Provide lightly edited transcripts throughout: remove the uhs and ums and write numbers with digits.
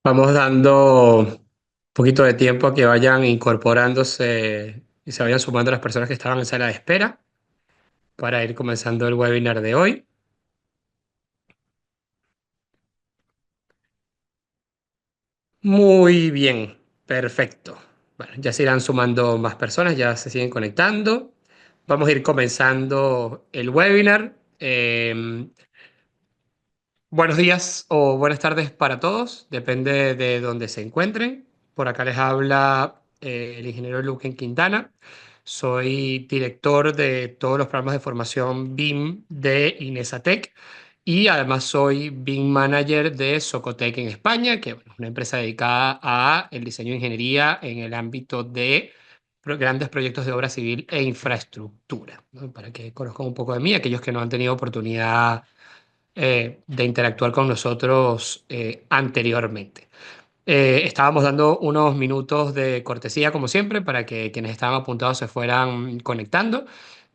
Vamos dando un poquito de tiempo a que vayan incorporándose y se vayan sumando las personas que estaban en sala de espera para ir comenzando el webinar de hoy. Muy bien, perfecto. Bueno, ya se irán sumando más personas, ya se siguen conectando. Vamos a ir comenzando el webinar. Buenos días o buenas tardes para todos, depende de donde se encuentren. Por acá les habla el ingeniero Luquen Quintana. Soy director de todos los programas de formación BIM de Inesatec y además soy BIM Manager de Socotec en España, que bueno, es una empresa dedicada a el diseño de ingeniería en el ámbito de grandes proyectos de obra civil e infraestructura, ¿no? Para que conozcan un poco de mí, aquellos que no han tenido oportunidad de interactuar con nosotros anteriormente. Estábamos dando unos minutos de cortesía, como siempre, para que quienes estaban apuntados se fueran conectando.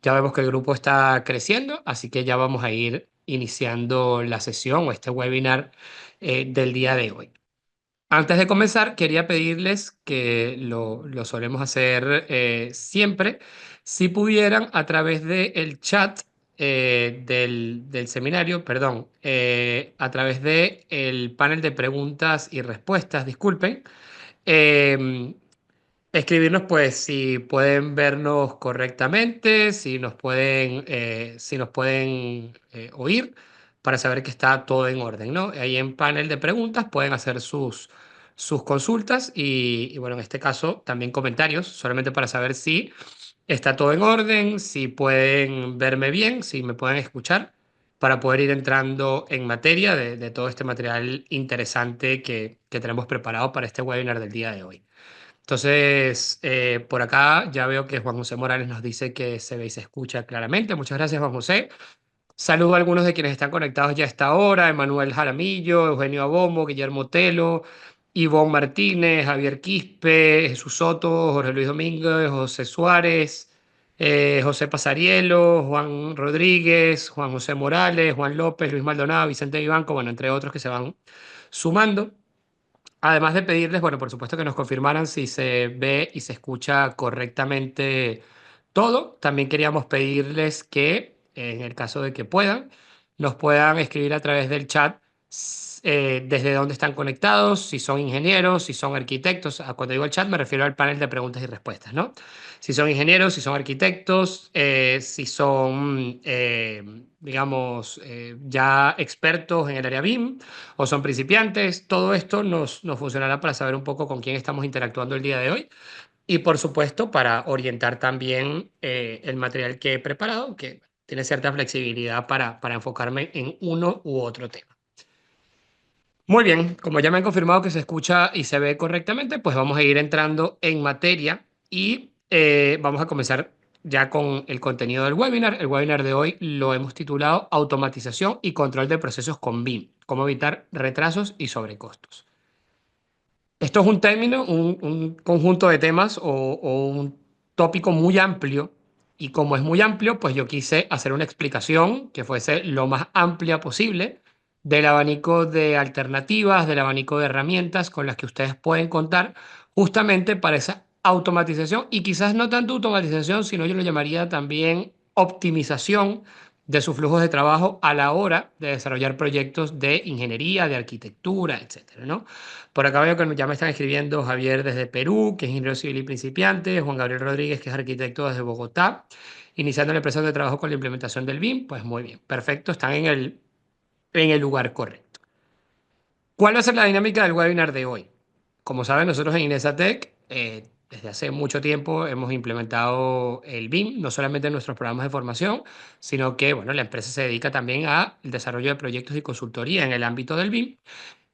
Ya vemos que el grupo está creciendo, así que ya vamos a ir iniciando la sesión o este webinar del día de hoy. Antes de comenzar, quería pedirles que lo solemos hacer siempre, si pudieran a través del chat del seminario, perdón, a través del panel de preguntas y respuestas, disculpen, eh, escribirnos pues si pueden vernos correctamente, si nos pueden oír para saber que está todo en orden, ¿no? Ahí en panel de preguntas pueden hacer sus consultas y bueno, en este caso también comentarios, solamente para saber si está todo en orden, si pueden verme bien, si me pueden escuchar, para poder ir entrando en materia de todo este material interesante que tenemos preparado para este webinar del día de hoy. Entonces, por acá ya veo que Juan José Morales nos dice que se ve y se escucha claramente. Muchas gracias, Juan José. Saludo a algunos de quienes están conectados ya a esta hora: Emanuel Jaramillo, Eugenio Abomo, Guillermo Telo, Ivonne Martínez, Javier Quispe, Jesús Soto, Jorge Luis Domínguez, José Suárez, José Pasarielo, Juan Rodríguez, Juan José Morales, Juan López, Luis Maldonado, Vicente Vivanco, bueno, entre otros que se van sumando. Además de pedirles, bueno, por supuesto que nos confirmaran si se ve y se escucha correctamente todo. También queríamos pedirles que, en el caso de que puedan, nos puedan escribir a través del chat desde dónde están conectados, si son ingenieros, si son arquitectos. Cuando digo el chat me refiero al panel de preguntas y respuestas, ¿no? Si son ingenieros, si son arquitectos, si son, digamos, ya expertos en el área BIM o son principiantes. Todo esto nos funcionará para saber un poco con quién estamos interactuando el día de hoy y, por supuesto, para orientar también el material que he preparado, que tiene cierta flexibilidad para enfocarme en uno u otro tema. Muy bien, como ya me han confirmado que se escucha y se ve correctamente, pues vamos a ir entrando en materia y vamos a comenzar ya con el contenido del webinar. El webinar de hoy lo hemos titulado Automatización y control de procesos con BIM, cómo evitar retrasos y sobrecostos. Esto es un término, un conjunto de temas o un tópico muy amplio, y como es muy amplio, pues yo quise hacer una explicación que fuese lo más amplia posible del abanico de alternativas, del abanico de herramientas con las que ustedes pueden contar justamente para esa automatización, y quizás no tanto automatización, sino yo lo llamaría también optimización de sus flujos de trabajo a la hora de desarrollar proyectos de ingeniería, de arquitectura, etcétera, ¿no? Por acá veo que ya me están escribiendo Javier desde Perú, que es ingeniero civil y principiante, Juan Gabriel Rodríguez, que es arquitecto desde Bogotá, iniciando la empresa de trabajo con la implementación del BIM. Pues muy bien, perfecto, están en el lugar correcto. ¿Cuál va a ser la dinámica del webinar de hoy? Como saben, nosotros en Inesatec, desde hace mucho tiempo hemos implementado el BIM, no solamente en nuestros programas de formación, sino que, bueno, la empresa se dedica también al desarrollo de proyectos y consultoría en el ámbito del BIM.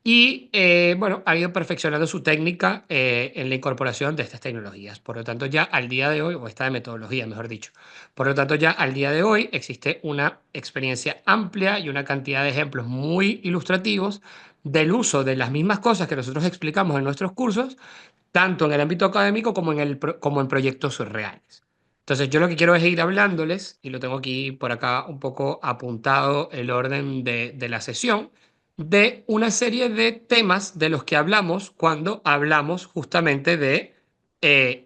Y bueno, ha ido perfeccionando su técnica en la incorporación de estas tecnologías. Por lo tanto, ya al día de hoy, o esta metodología, mejor dicho, por lo tanto, ya al día de hoy existe una experiencia amplia y una cantidad de ejemplos muy ilustrativos del uso de las mismas cosas que nosotros explicamos en nuestros cursos, tanto en el ámbito académico como como en proyectos reales. Entonces, yo lo que quiero es ir hablándoles, y lo tengo aquí por acá un poco apuntado el orden de la sesión. de una serie de temas de los que hablamos cuando hablamos justamente de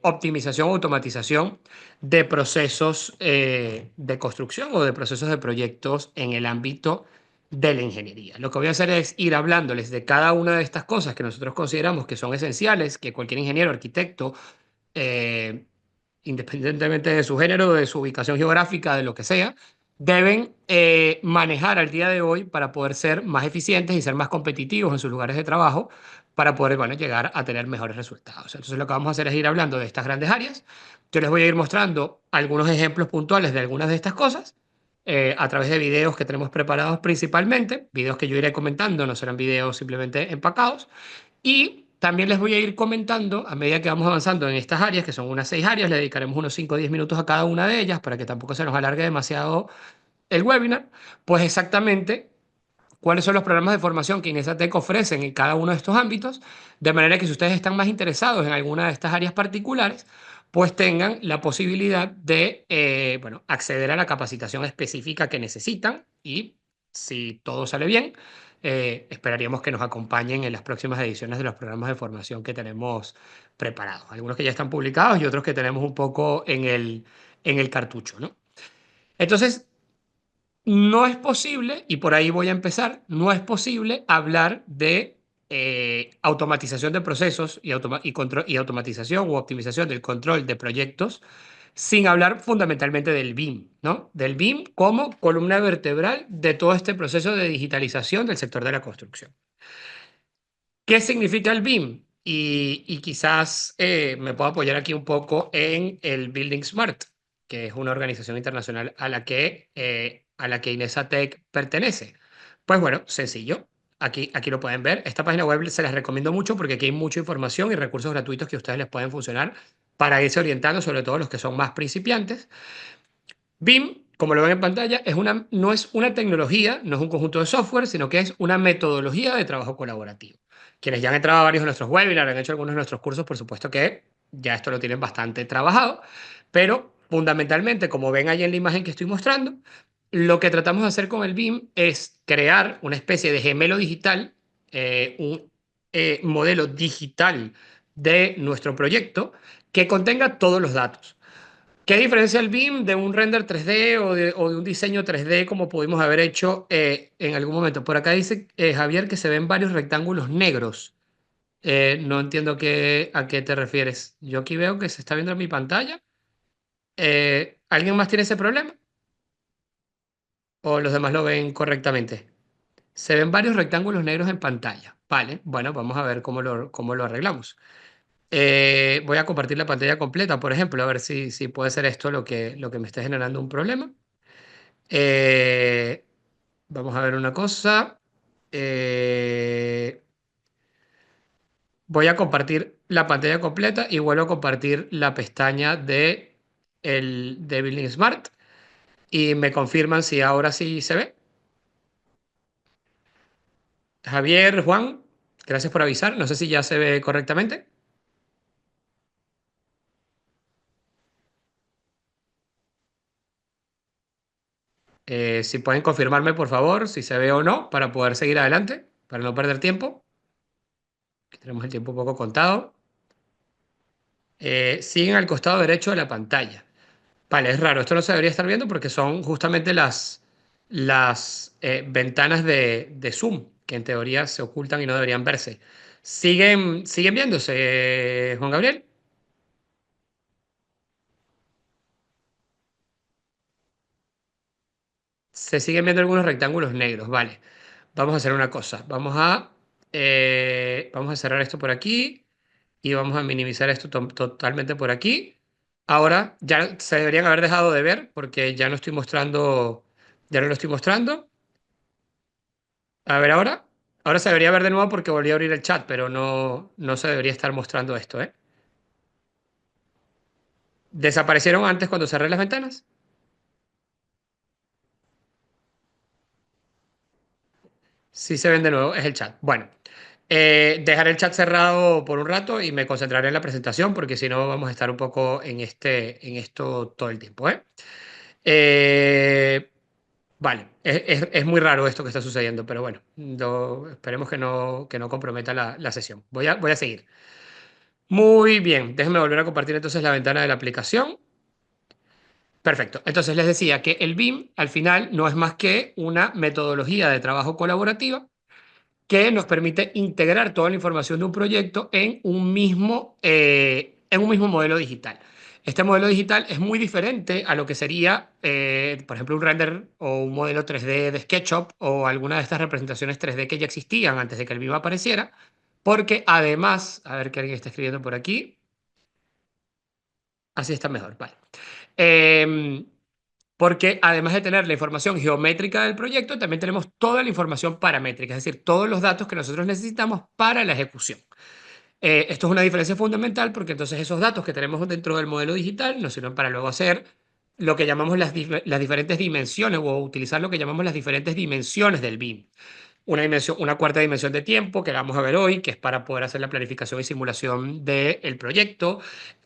optimización o automatización de procesos de construcción o de procesos de proyectos en el ámbito de la ingeniería. Lo que voy a hacer es ir hablándoles de cada una de estas cosas que nosotros consideramos que son esenciales, que cualquier ingeniero, arquitecto, eh, independientemente de su género, de su ubicación geográfica, de lo que sea, deben manejar al día de hoy para poder ser más eficientes y ser más competitivos en sus lugares de trabajo para poder, bueno, llegar a tener mejores resultados. Entonces lo que vamos a hacer es ir hablando de estas grandes áreas. Yo les voy a ir mostrando algunos ejemplos puntuales de algunas de estas cosas a través de videos que tenemos preparados principalmente, videos que yo iré comentando, no serán videos simplemente empacados. Y también les voy a ir comentando a medida que vamos avanzando en estas áreas, que son unas 6 áreas, le dedicaremos unos 5 o 10 minutos a cada una de ellas para que tampoco se nos alargue demasiado el webinar, pues exactamente cuáles son los programas de formación que Inesatec ofrecen en cada uno de estos ámbitos, de manera que si ustedes están más interesados en alguna de estas áreas particulares, pues tengan la posibilidad de bueno, acceder a la capacitación específica que necesitan y si todo sale bien, esperaríamos que nos acompañen en las próximas ediciones de los programas de formación que tenemos preparados. Algunos que ya están publicados y otros que tenemos un poco en el cartucho, ¿no? Entonces, no es posible, y por ahí voy a empezar, no es posible hablar de automatización de procesos y automatización u optimización del control de proyectos sin hablar fundamentalmente del BIM, ¿no? Del BIM como columna vertebral de todo este proceso de digitalización del sector de la construcción. ¿Qué significa el BIM? Y quizás me puedo apoyar aquí un poco en el Building Smart, que es una organización internacional a la que Inesatec pertenece. Pues bueno, sencillo. Aquí lo pueden ver. Esta página web se las recomiendo mucho porque aquí hay mucha información y recursos gratuitos que a ustedes les pueden funcionar para irse orientando, sobre todo los que son más principiantes. BIM, como lo ven en pantalla, no es una tecnología, no es un conjunto de software, sino que es una metodología de trabajo colaborativo. Quienes ya han entrado a varios de nuestros webinars, han hecho algunos de nuestros cursos, por supuesto que ya esto lo tienen bastante trabajado, pero fundamentalmente, como ven ahí en la imagen que estoy mostrando, lo que tratamos de hacer con el BIM es crear una especie de gemelo digital, un modelo digital de nuestro proyecto que contenga todos los datos. ¿Qué diferencia el BIM de un render 3D o de un diseño 3D como pudimos haber hecho en algún momento? Por acá dice Javier que se ven varios rectángulos negros. No entiendo a qué te refieres. Yo aquí veo que se está viendo en mi pantalla. ¿Alguien más tiene ese problema? ¿O los demás lo ven correctamente? Se ven varios rectángulos negros en pantalla. Vale, bueno, vamos a ver cómo lo arreglamos. Voy a compartir la pantalla completa, por ejemplo, a ver si puede ser esto lo que me esté generando un problema. Eh, Vamos a ver una cosa. Eh, Voy a compartir la pantalla completa y vuelvo a compartir la pestaña de Building Smart y me confirman si ahora sí se ve. Javier, Juan, gracias por avisar. No sé si ya se ve correctamente. Si pueden confirmarme, por favor, si se ve o no, para poder seguir adelante, para no perder tiempo, que tenemos el tiempo un poco contado. Siguen al costado derecho de la pantalla. Vale, es raro, esto no se debería estar viendo porque son justamente las ventanas de Zoom, que en teoría se ocultan y no deberían verse. ¿Siguen viéndose, Juan Gabriel? Se siguen viendo algunos rectángulos negros, vale. Vamos a hacer una cosa, vamos a cerrar esto por aquí y vamos a minimizar esto totalmente por aquí. Ahora ya se deberían haber dejado de ver porque ya no lo estoy mostrando. A ver ahora. Ahora se debería ver de nuevo porque volví a abrir el chat, pero no se debería estar mostrando esto, ¿eh? ¿Desaparecieron antes cuando cerré las ventanas? Sí se ven de nuevo, es el chat. Bueno, dejaré el chat cerrado por un rato y me concentraré en la presentación porque si no vamos a estar un poco en esto todo el tiempo, ¿eh? Eh, Vale, es muy raro esto que está sucediendo, pero bueno, esperemos que no comprometa la sesión. Voy a seguir. Muy bien, déjenme volver a compartir entonces la ventana de la aplicación. Perfecto. Entonces les decía que el BIM al final no es más que una metodología de trabajo colaborativa que nos permite integrar toda la información de un proyecto en un mismo modelo digital. Este modelo digital es muy diferente a lo que sería, por ejemplo, un render o un modelo 3D de SketchUp o alguna de estas representaciones 3D que ya existían antes de que el BIM apareciera, porque además, a ver que alguien está escribiendo por aquí, así está mejor, vale. Em, Porque además de tener la información geométrica del proyecto, también tenemos toda la información paramétrica, es decir, todos los datos que nosotros necesitamos para la ejecución. Esto es una diferencia fundamental porque entonces esos datos que tenemos dentro del modelo digital nos sirven para luego hacer lo que llamamos las diferentes dimensiones o utilizar lo que llamamos las diferentes dimensiones del BIM. Una cuarta dimensión de tiempo que la vamos a ver hoy, que es para poder hacer la planificación y simulación del proyecto.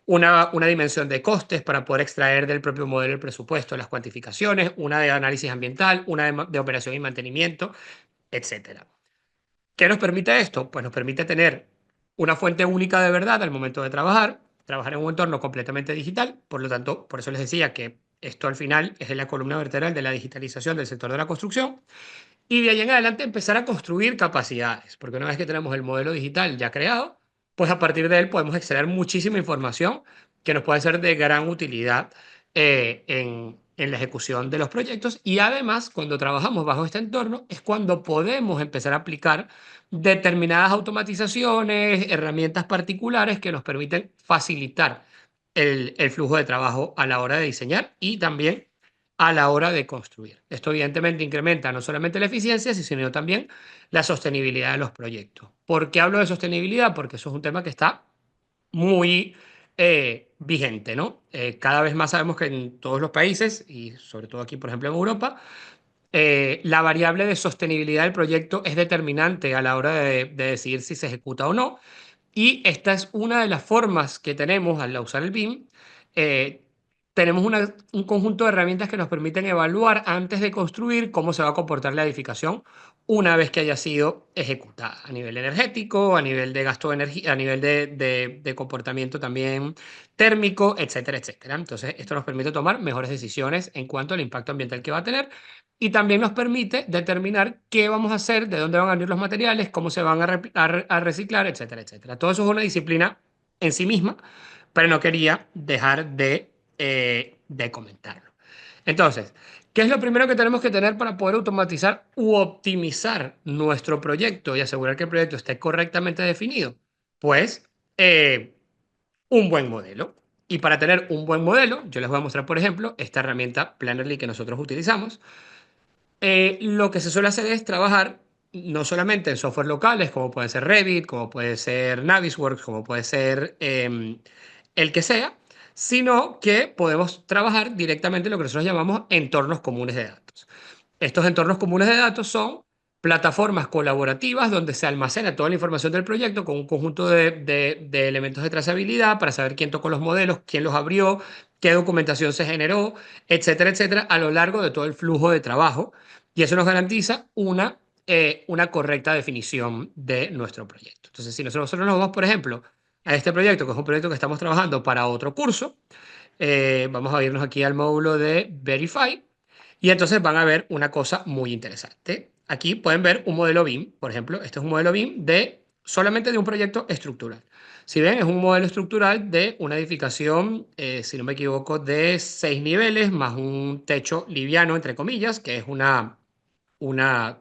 Una dimensión de costes para poder extraer del propio modelo el presupuesto, las cuantificaciones. Una de análisis ambiental, una de operación y mantenimiento, etcétera. ¿Qué nos permite esto? Pues nos permite tener una fuente única de verdad al momento de trabajar en un entorno completamente digital. Por lo tanto, por eso les decía que esto al final es la columna vertebral de la digitalización del sector de la construcción. Y de ahí en adelante empezar a construir capacidades, porque una vez que tenemos el modelo digital ya creado, pues a partir de él podemos extraer muchísima información que nos puede ser de gran utilidad en la ejecución de los proyectos. Y además, cuando trabajamos bajo este entorno, es cuando podemos empezar a aplicar determinadas automatizaciones, herramientas particulares que nos permiten facilitar el flujo de trabajo a la hora de diseñar y también a la hora de construir. Esto evidentemente incrementa no solamente la eficiencia, sino también la sostenibilidad de los proyectos. ¿Por qué hablo de sostenibilidad? Porque eso es un tema que está muy vigente, ¿no? Cada vez más sabemos que en todos los países, y sobre todo aquí, por ejemplo, en Europa, la variable de sostenibilidad del proyecto es determinante a la hora de decidir si se ejecuta o no. Y esta es una de las formas que tenemos al usar el BIM. eh, Tenemos un conjunto de herramientas que nos permiten evaluar antes de construir cómo se va a comportar la edificación una vez que haya sido ejecutada, a nivel energético, a nivel de gasto de energía, a nivel de comportamiento también térmico, etcétera, etcétera. Entonces, esto nos permite tomar mejores decisiones en cuanto al impacto ambiental que va a tener y también nos permite determinar qué vamos a hacer, de dónde van a venir los materiales, cómo se van a reciclar, etcétera, etcétera. Todo eso es una disciplina en sí misma, pero no quería dejar de comentarlo. Entonces, ¿qué es lo primero que tenemos que tener para poder automatizar u optimizar nuestro proyecto y asegurar que el proyecto esté correctamente definido? Pues un buen modelo. Y para tener un buen modelo, yo les voy a mostrar, por ejemplo, esta herramienta Plannerly que nosotros utilizamos. Lo que se suele hacer es trabajar no solamente en software locales, como puede ser Revit, como puede ser Navisworks, como puede ser el que sea, sino que podemos trabajar directamente en lo que nosotros llamamos entornos comunes de datos. Estos entornos comunes de datos son plataformas colaborativas donde se almacena toda la información del proyecto con un conjunto de elementos de trazabilidad para saber quién tocó los modelos, quién los abrió, qué documentación se generó, etcétera, etcétera, a lo largo de todo el flujo de trabajo. Y eso nos garantiza una correcta definición de nuestro proyecto. Entonces, si nosotros nos vamos, por ejemplo, a este proyecto, que es un proyecto que estamos trabajando para otro curso, vamos a irnos aquí al módulo de Verify y entonces van a ver una cosa muy interesante. Aquí pueden ver un modelo BIM, por ejemplo, este es un modelo BIM solamente de un proyecto estructural. Si ven, es un modelo estructural de una edificación, si no me equivoco, de 6 niveles más un techo liviano, entre comillas, que es una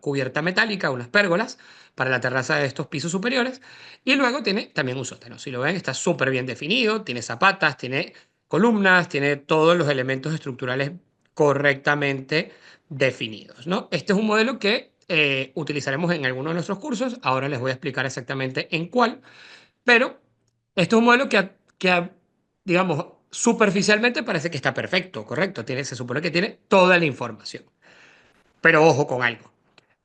cubierta metálica, unas pérgolas para la terraza de estos pisos superiores. Y luego tiene también un sótano. Si lo ven, está súper bien definido, tiene zapatas, tiene columnas, tiene todos los elementos estructurales correctamente definidos, ¿no? Este es un modelo que utilizaremos en alguno de nuestros cursos. Ahora les voy a explicar exactamente en cuál. Pero este es un modelo digamos, superficialmente parece que está perfecto, correcto. Se supone que tiene toda la información. Pero ojo con algo.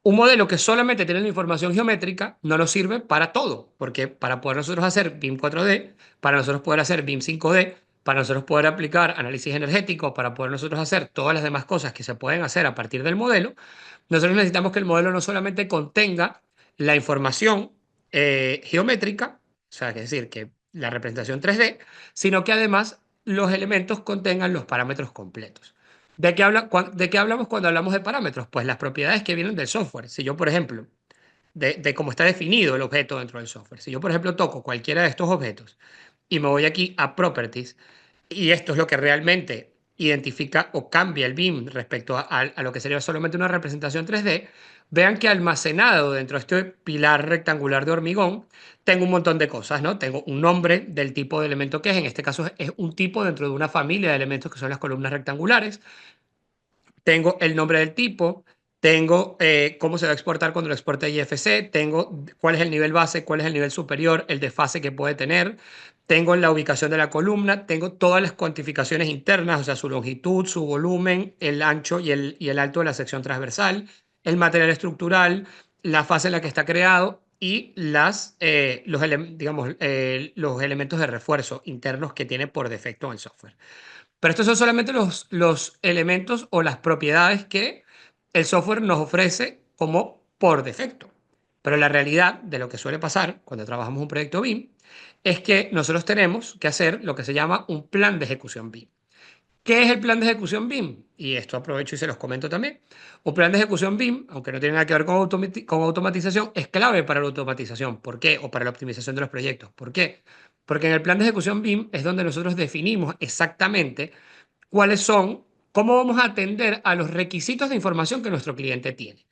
Un modelo que solamente tiene la información geométrica no nos sirve para todo, porque para poder nosotros hacer BIM 4D, para nosotros poder hacer BIM 5D, para nosotros poder aplicar análisis energético, para poder nosotros hacer todas las demás cosas que se pueden hacer a partir del modelo, nosotros necesitamos que el modelo no solamente contenga la información geométrica, o sea, es decir, que la representación 3D, sino que además los elementos contengan los parámetros completos. ¿De qué hablamos cuando hablamos de parámetros? Pues las propiedades que vienen del software. Si yo, por ejemplo, de cómo está definido el objeto dentro del software. Si yo, por ejemplo, toco cualquiera de estos objetos y me voy aquí a Properties, y esto es lo que realmente identifica o cambia el BIM respecto a lo que sería solamente una representación 3D, vean que almacenado dentro de este pilar rectangular de hormigón, tengo un montón de cosas, ¿no? Tengo un nombre del tipo de elemento que es, en este caso es un tipo dentro de una familia de elementos que son las columnas rectangulares. Tengo el nombre del tipo, tengo cómo se va a exportar cuando lo exporte a IFC, tengo cuál es el nivel base, cuál es el nivel superior, el desfase que puede tener, tengo la ubicación de la columna, tengo todas las cuantificaciones internas, o sea, su longitud, su volumen, el ancho y el alto de la sección transversal, el material estructural, la fase en la que está creado y digamos, los elementos de refuerzo internos que tiene por defecto en el software. Pero estos son solamente los elementos o las propiedades que el software nos ofrece como por defecto. Pero la realidad de lo que suele pasar cuando trabajamos un proyecto BIM es que nosotros tenemos que hacer lo que se llama un plan de ejecución BIM. ¿Qué es el plan de ejecución BIM? Y esto aprovecho y se los comento también. Un plan de ejecución BIM, aunque no tiene nada que ver con automatización, es clave para la automatización. ¿Por qué? O para la optimización de los proyectos. ¿Por qué? Porque en el plan de ejecución BIM es donde nosotros definimos exactamente cuáles son, cómo vamos a atender a los requisitos de información que nuestro cliente tiene.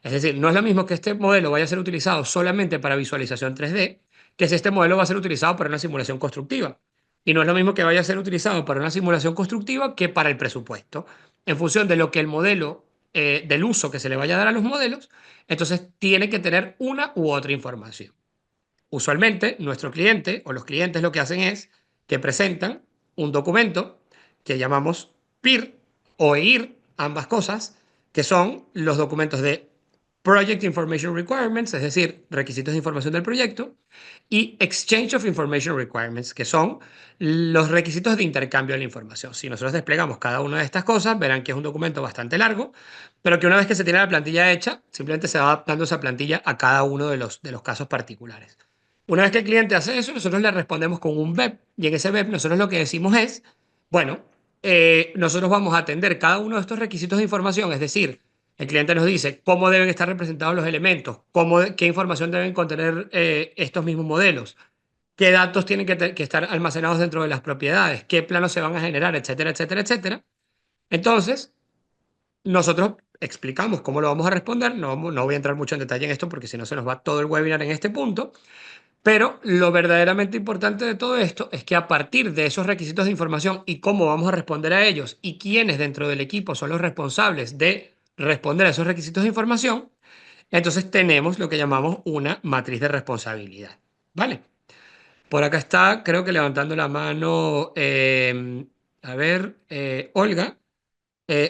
Es decir, no es lo mismo que este modelo vaya a ser utilizado solamente para visualización 3D, que si este modelo va a ser utilizado para una simulación constructiva. Y no es lo mismo que vaya a ser utilizado para una simulación constructiva que para el presupuesto. En función de lo que el modelo, del uso que se le vaya a dar a los modelos, entonces tiene que tener una u otra información. Usualmente, nuestro cliente o los clientes lo que hacen es que presentan un documento que llamamos PIR o EIR, ambas cosas, que son los documentos de Project Information Requirements, es decir, requisitos de información del proyecto, y Exchange of Information Requirements, que son los requisitos de intercambio de la información. Si nosotros desplegamos cada una de estas cosas, verán que es un documento bastante largo, pero que una vez que se tiene la plantilla hecha, simplemente se va adaptando esa plantilla a cada uno de los casos particulares. Una vez que el cliente hace eso, nosotros le respondemos con un web, y en ese web nosotros lo que decimos es, bueno, nosotros vamos a atender cada uno de estos requisitos de información, es decir, el cliente nos dice cómo deben estar representados los elementos, qué información deben contener estos mismos modelos, qué datos tienen que estar almacenados dentro de las propiedades, qué planos se van a generar, etcétera, etcétera, etcétera. Entonces, nosotros explicamos cómo lo vamos a responder. No voy a entrar mucho en detalle en esto porque si no se nos va todo el webinar en este punto. Pero lo verdaderamente importante de todo esto es que a partir de esos requisitos de información y cómo vamos a responder a ellos y quiénes dentro del equipo son los responsables de responder a esos requisitos de información, entonces tenemos lo que llamamos una matriz de responsabilidad. ¿Vale? Por acá está, creo que levantando la mano, a ver, Olga.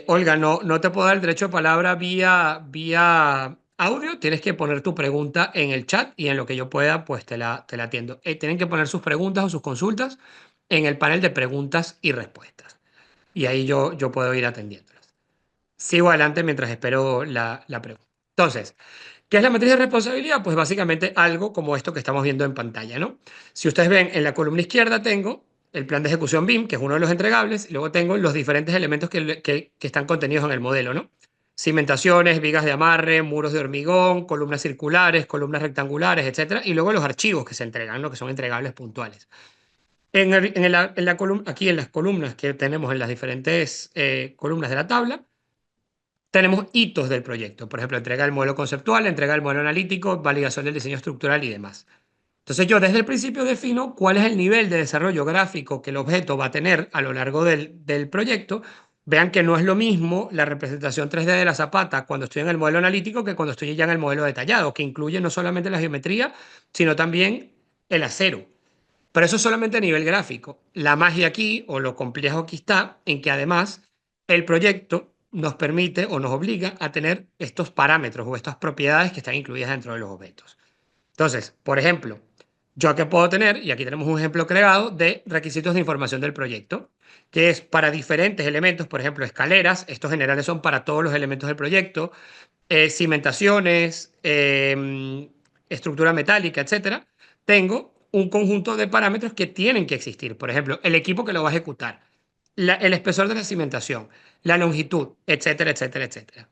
Olga, no te puedo dar el derecho de palabra vía audio. Tienes que poner tu pregunta en el chat y en lo que yo pueda, pues te la atiendo. Tienen que poner sus preguntas o sus consultas en el panel de preguntas y respuestas. Y ahí yo puedo ir atendiéndolas. Sigo adelante mientras espero la pregunta. Entonces, ¿qué es la matriz de responsabilidad? Pues básicamente algo como esto que estamos viendo en pantalla, ¿no? Si ustedes ven en la columna izquierda tengo el plan de ejecución BIM, que es uno de los entregables, y luego tengo los diferentes elementos que están contenidos en el modelo, ¿no? Cimentaciones, vigas de amarre, muros de hormigón, columnas circulares, columnas rectangulares, etcétera, y luego los archivos que se entregan, ¿no? Que son entregables puntuales. Aquí en las columnas que tenemos en las diferentes columnas de la tabla, tenemos hitos del proyecto, por ejemplo, entrega del modelo conceptual, entrega del modelo analítico, validación del diseño estructural y demás. Entonces yo desde el principio defino cuál es el nivel de desarrollo gráfico que el objeto va a tener a lo largo del proyecto. Vean que no es lo mismo la representación 3D de la zapata cuando estoy en el modelo analítico que cuando estoy ya en el modelo detallado, que incluye no solamente la geometría, sino también el acero. Pero eso es solamente a nivel gráfico. La magia aquí, o lo complejo aquí está, en que además el proyecto nos permite o nos obliga a tener estos parámetros o estas propiedades que están incluidas dentro de los objetos. Entonces, por ejemplo, Yo que puedo tener, y aquí tenemos un ejemplo creado de requisitos de información del proyecto, que es para diferentes elementos, por ejemplo, escaleras, estos generales son para todos los elementos del proyecto, cimentaciones, estructura metálica, etcétera. Tengo un conjunto de parámetros que tienen que existir. Por ejemplo, el equipo que lo va a ejecutar, el espesor de la cimentación, la longitud, etcétera, etcétera, etcétera.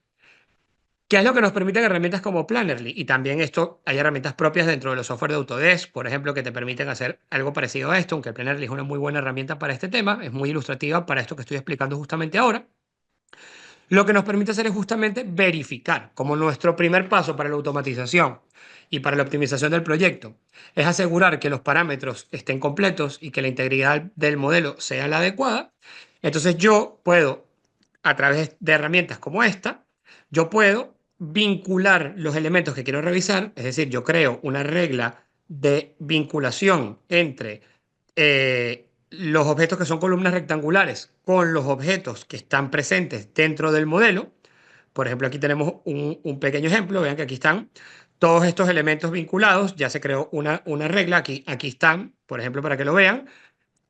¿Qué es lo que nos permiten herramientas como Plannerly? Y también esto, hay herramientas propias dentro de los software de Autodesk, por ejemplo, que te permiten hacer algo parecido a esto, aunque Plannerly es una muy buena herramienta para este tema, es muy ilustrativa para esto que estoy explicando justamente ahora. Lo que nos permite hacer es justamente verificar, como nuestro primer paso para la automatización y para la optimización del proyecto, es asegurar que los parámetros estén completos y que la integridad del modelo sea la adecuada. Entonces yo puedo, a través de herramientas como esta, yo puedo vincular los elementos que quiero revisar, es decir, yo creo una regla de vinculación entre los objetos que son columnas rectangulares con los objetos que están presentes dentro del modelo. Por ejemplo, aquí tenemos un pequeño ejemplo. Vean que aquí están todos estos elementos vinculados. Ya se creó una regla. Aquí están, por ejemplo, para que lo vean.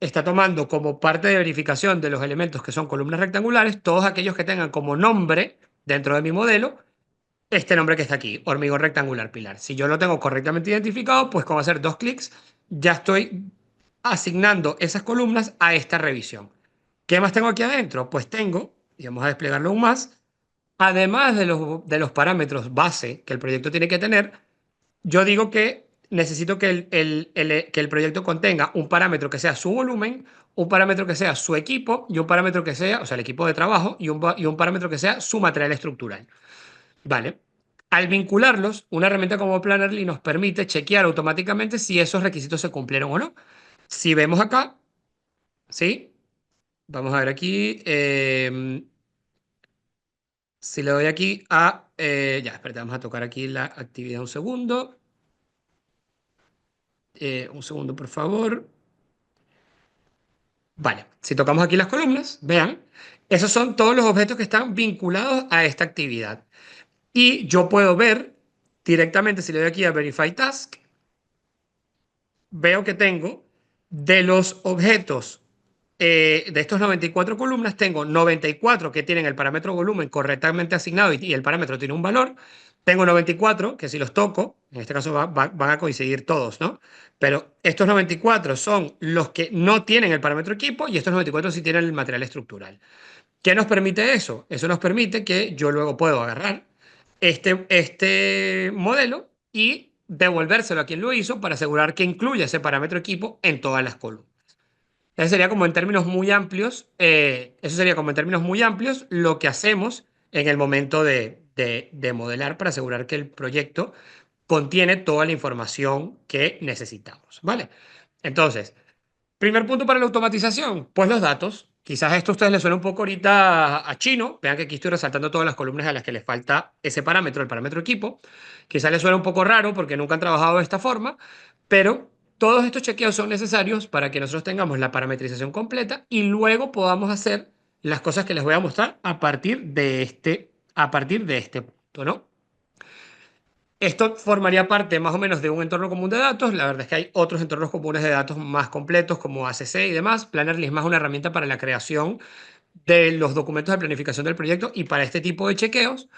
Está tomando como parte de verificación de los elementos que son columnas rectangulares, todos aquellos que tengan como nombre dentro de mi modelo este nombre que está aquí, hormigón rectangular pilar. Si yo lo tengo correctamente identificado, pues con hacer dos clics ya estoy asignando esas columnas a esta revisión. ¿Qué más tengo aquí adentro? Pues tengo, y vamos a desplegarlo aún más, además de los parámetros base que el proyecto tiene que tener, yo digo que necesito que que el proyecto contenga un parámetro que sea su volumen, un parámetro que sea su equipo y un parámetro que sea, o sea, el equipo de trabajo y un parámetro que sea su material estructural. Vale. Al vincularlos, una herramienta como Plannerly nos permite chequear automáticamente si esos requisitos se cumplieron o no. Si vemos acá, ¿sí? Vamos a ver aquí. Si le doy aquí a... ya, espérate, vamos a tocar aquí la actividad un segundo. Un segundo, por favor. Vale, si tocamos aquí las columnas, vean, esos son todos los objetos que están vinculados a esta actividad. Y yo puedo ver directamente, si le doy aquí a Verify Task, veo que tengo de los objetos de estos 94 columnas, tengo 94 que tienen el parámetro volumen correctamente asignado y el parámetro tiene un valor. Tengo 94 que si los toco, en este caso van a coincidir todos, ¿no? Pero estos 94 son los que no tienen el parámetro equipo y estos 94 sí tienen el material estructural. ¿Qué nos permite eso? Eso nos permite que yo luego puedo agarrar este modelo y devolvérselo a quien lo hizo para asegurar que incluya ese parámetro equipo en todas las columnas. Eso sería como en términos muy amplios, eso sería como en términos muy amplios lo que hacemos en el momento de modelar para asegurar que el proyecto contiene toda la información que necesitamos, ¿vale? Entonces, primer punto para la automatización, pues los datos. Quizás esto a ustedes les suena un poco ahorita a chino. Vean que aquí estoy resaltando todas las columnas a las que les falta ese parámetro, el parámetro equipo. Quizás les suena un poco raro porque nunca han trabajado de esta forma, pero todos estos chequeos son necesarios para que nosotros tengamos la parametrización completa y luego podamos hacer las cosas que les voy a mostrar a partir de este punto, ¿no? Esto formaría parte más o menos de un entorno común de datos. La verdad es que hay otros entornos comunes de datos más completos como ACC y demás. Plannerly es más una herramienta para la creación de los documentos de planificación del proyecto y para este tipo de chequeos,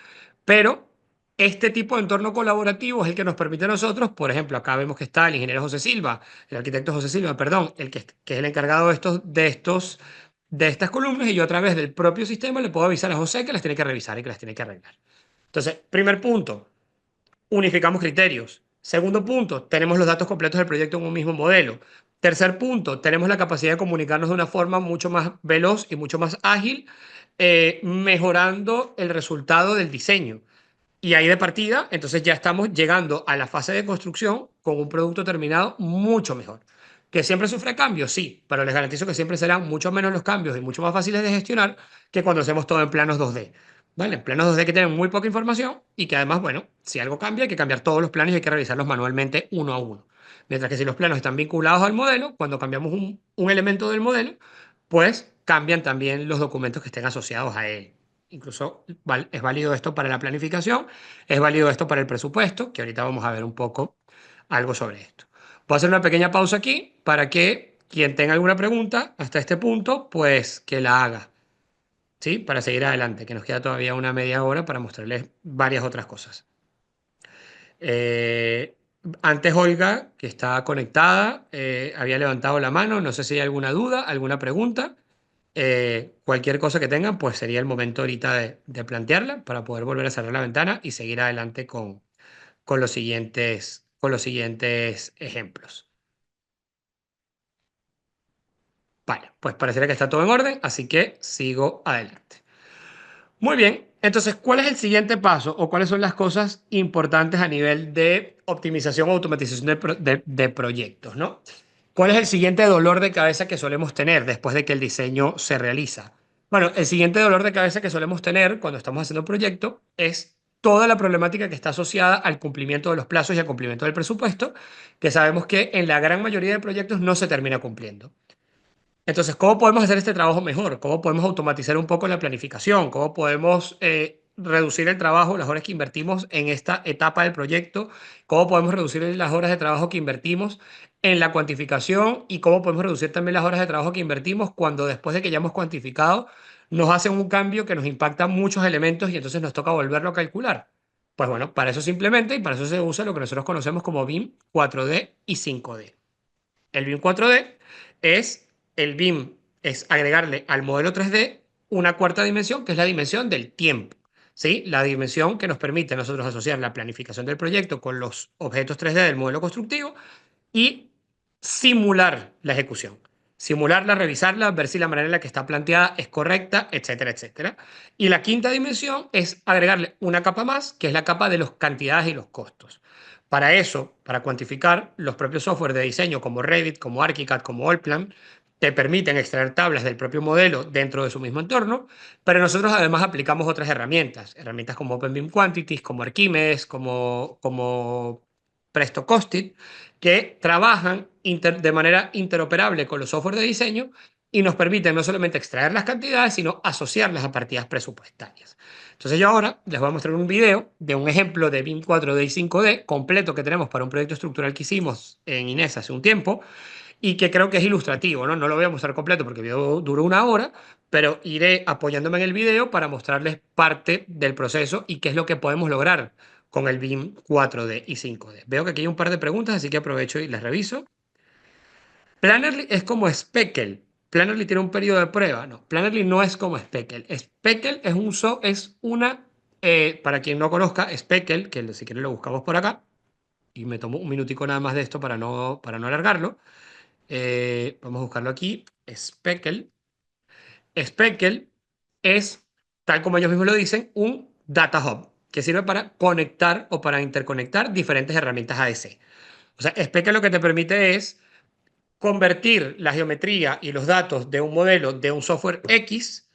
pero este tipo de entorno colaborativo es el que nos permite a nosotros, por ejemplo, acá vemos que está el ingeniero José Silva, el arquitecto José Silva, perdón, que es el encargado de estas columnas y yo a través del propio sistema le puedo avisar a José que las tiene que revisar y que las tiene que arreglar. Entonces, primer punto, unificamos criterios. Segundo punto, tenemos los datos completos del proyecto en un mismo modelo. Tercer punto, tenemos la capacidad de comunicarnos de una forma mucho más veloz y mucho más ágil, mejorando el resultado del diseño. Y ahí de partida, entonces ya estamos llegando a la fase de construcción con un producto terminado mucho mejor. ¿Que siempre sufre cambios? Sí, pero les garantizo que siempre serán mucho menos los cambios y mucho más fáciles de gestionar que cuando hacemos todo en planos 2D. ¿Vale? En planos 2D que tienen muy poca información y que además, bueno, si algo cambia hay que cambiar todos los planos y hay que revisarlos manualmente uno a uno. Mientras que si los planos están vinculados al modelo, cuando cambiamos un elemento del modelo, pues cambian también los documentos que estén asociados a él. Incluso es válido esto para la planificación, es válido esto para el presupuesto, que ahorita vamos a ver un poco algo sobre esto. Voy a hacer una pequeña pausa aquí para que quien tenga alguna pregunta hasta este punto, pues que la haga, ¿sí? Para seguir adelante, que nos queda todavía una media hora para mostrarles varias otras cosas. Eh, Antes Olga, que está conectada, había levantado la mano. No sé si hay alguna duda, alguna pregunta. Cualquier cosa que tengan, pues sería el momento ahorita de plantearla para poder volver a cerrar la ventana y seguir adelante con los siguientes ejemplos. Vale, pues pareciera que está todo en orden, así que sigo adelante. Muy bien, entonces, ¿cuál es el siguiente paso o cuáles son las cosas importantes a nivel de optimización o automatización de proyectos, ¿no? ¿Cuál es el siguiente dolor de cabeza que solemos tener después de que el diseño se realiza? Bueno, el siguiente dolor de cabeza que solemos tener cuando estamos haciendo un proyecto es toda la problemática que está asociada al cumplimiento de los plazos y al cumplimiento del presupuesto, que sabemos que en la gran mayoría de proyectos no se termina cumpliendo. Entonces, ¿cómo podemos hacer este trabajo mejor? ¿Cómo podemos automatizar un poco la planificación? ¿Cómo podemos reducir el trabajo, las horas que invertimos en esta etapa del proyecto? ¿Cómo podemos reducir las horas de trabajo que invertimos en la cuantificación? ¿Y cómo podemos reducir también las horas de trabajo que invertimos cuando después de que ya hemos cuantificado nos hacen un cambio que nos impacta muchos elementos y entonces nos toca volverlo a calcular? Pues bueno, para eso simplemente y para eso se usa lo que nosotros conocemos como BIM 4D y 5D. El BIM 4D es el BIM, es agregarle al modelo 3D una cuarta dimensión, que es la dimensión del tiempo. ¿Sí? La dimensión que nos permite a nosotros asociar la planificación del proyecto con los objetos 3D del modelo constructivo y simular la ejecución. Simularla, revisarla, ver si la manera en la que está planteada es correcta, etcétera, etcétera. Y la quinta dimensión es agregarle una capa más, que es la capa de las cantidades y los costos. Para eso, para cuantificar, los propios software de diseño como Revit, como ArchiCAD, como Allplan, te permiten extraer tablas del propio modelo dentro de su mismo entorno, pero nosotros además aplicamos otras herramientas, herramientas como OpenBIM Quantities, como Archimedes, como Presto Costed, que trabajan de manera interoperable con los software de diseño y nos permiten no solamente extraer las cantidades, sino asociarlas a partidas presupuestarias. Entonces yo ahora les voy a mostrar un video de un ejemplo de BIM 4D y 5D completo que tenemos para un proyecto estructural que hicimos en Inés hace un tiempo y que creo que es ilustrativo, ¿no? No lo voy a mostrar completo porque el video duró una hora, pero iré apoyándome en el video para mostrarles parte del proceso y qué es lo que podemos lograr con el BIM 4D y 5D. Veo que aquí hay un par de preguntas, así que aprovecho y las reviso. Plannerly es como Speckle. Plannerly tiene un periodo de prueba. No, Plannerly no es como Speckle. Speckle es es una, para quien no conozca, Speckle, que si quieren lo buscamos por acá, y me tomo un minutico nada más de esto para no alargarlo. Vamos a buscarlo aquí. Speckle. Speckle es, tal como ellos mismos lo dicen, un data hub que sirve para conectar o para interconectar diferentes herramientas ADC. O sea, Speckle lo que te permite es convertir la geometría y los datos de un modelo de un software X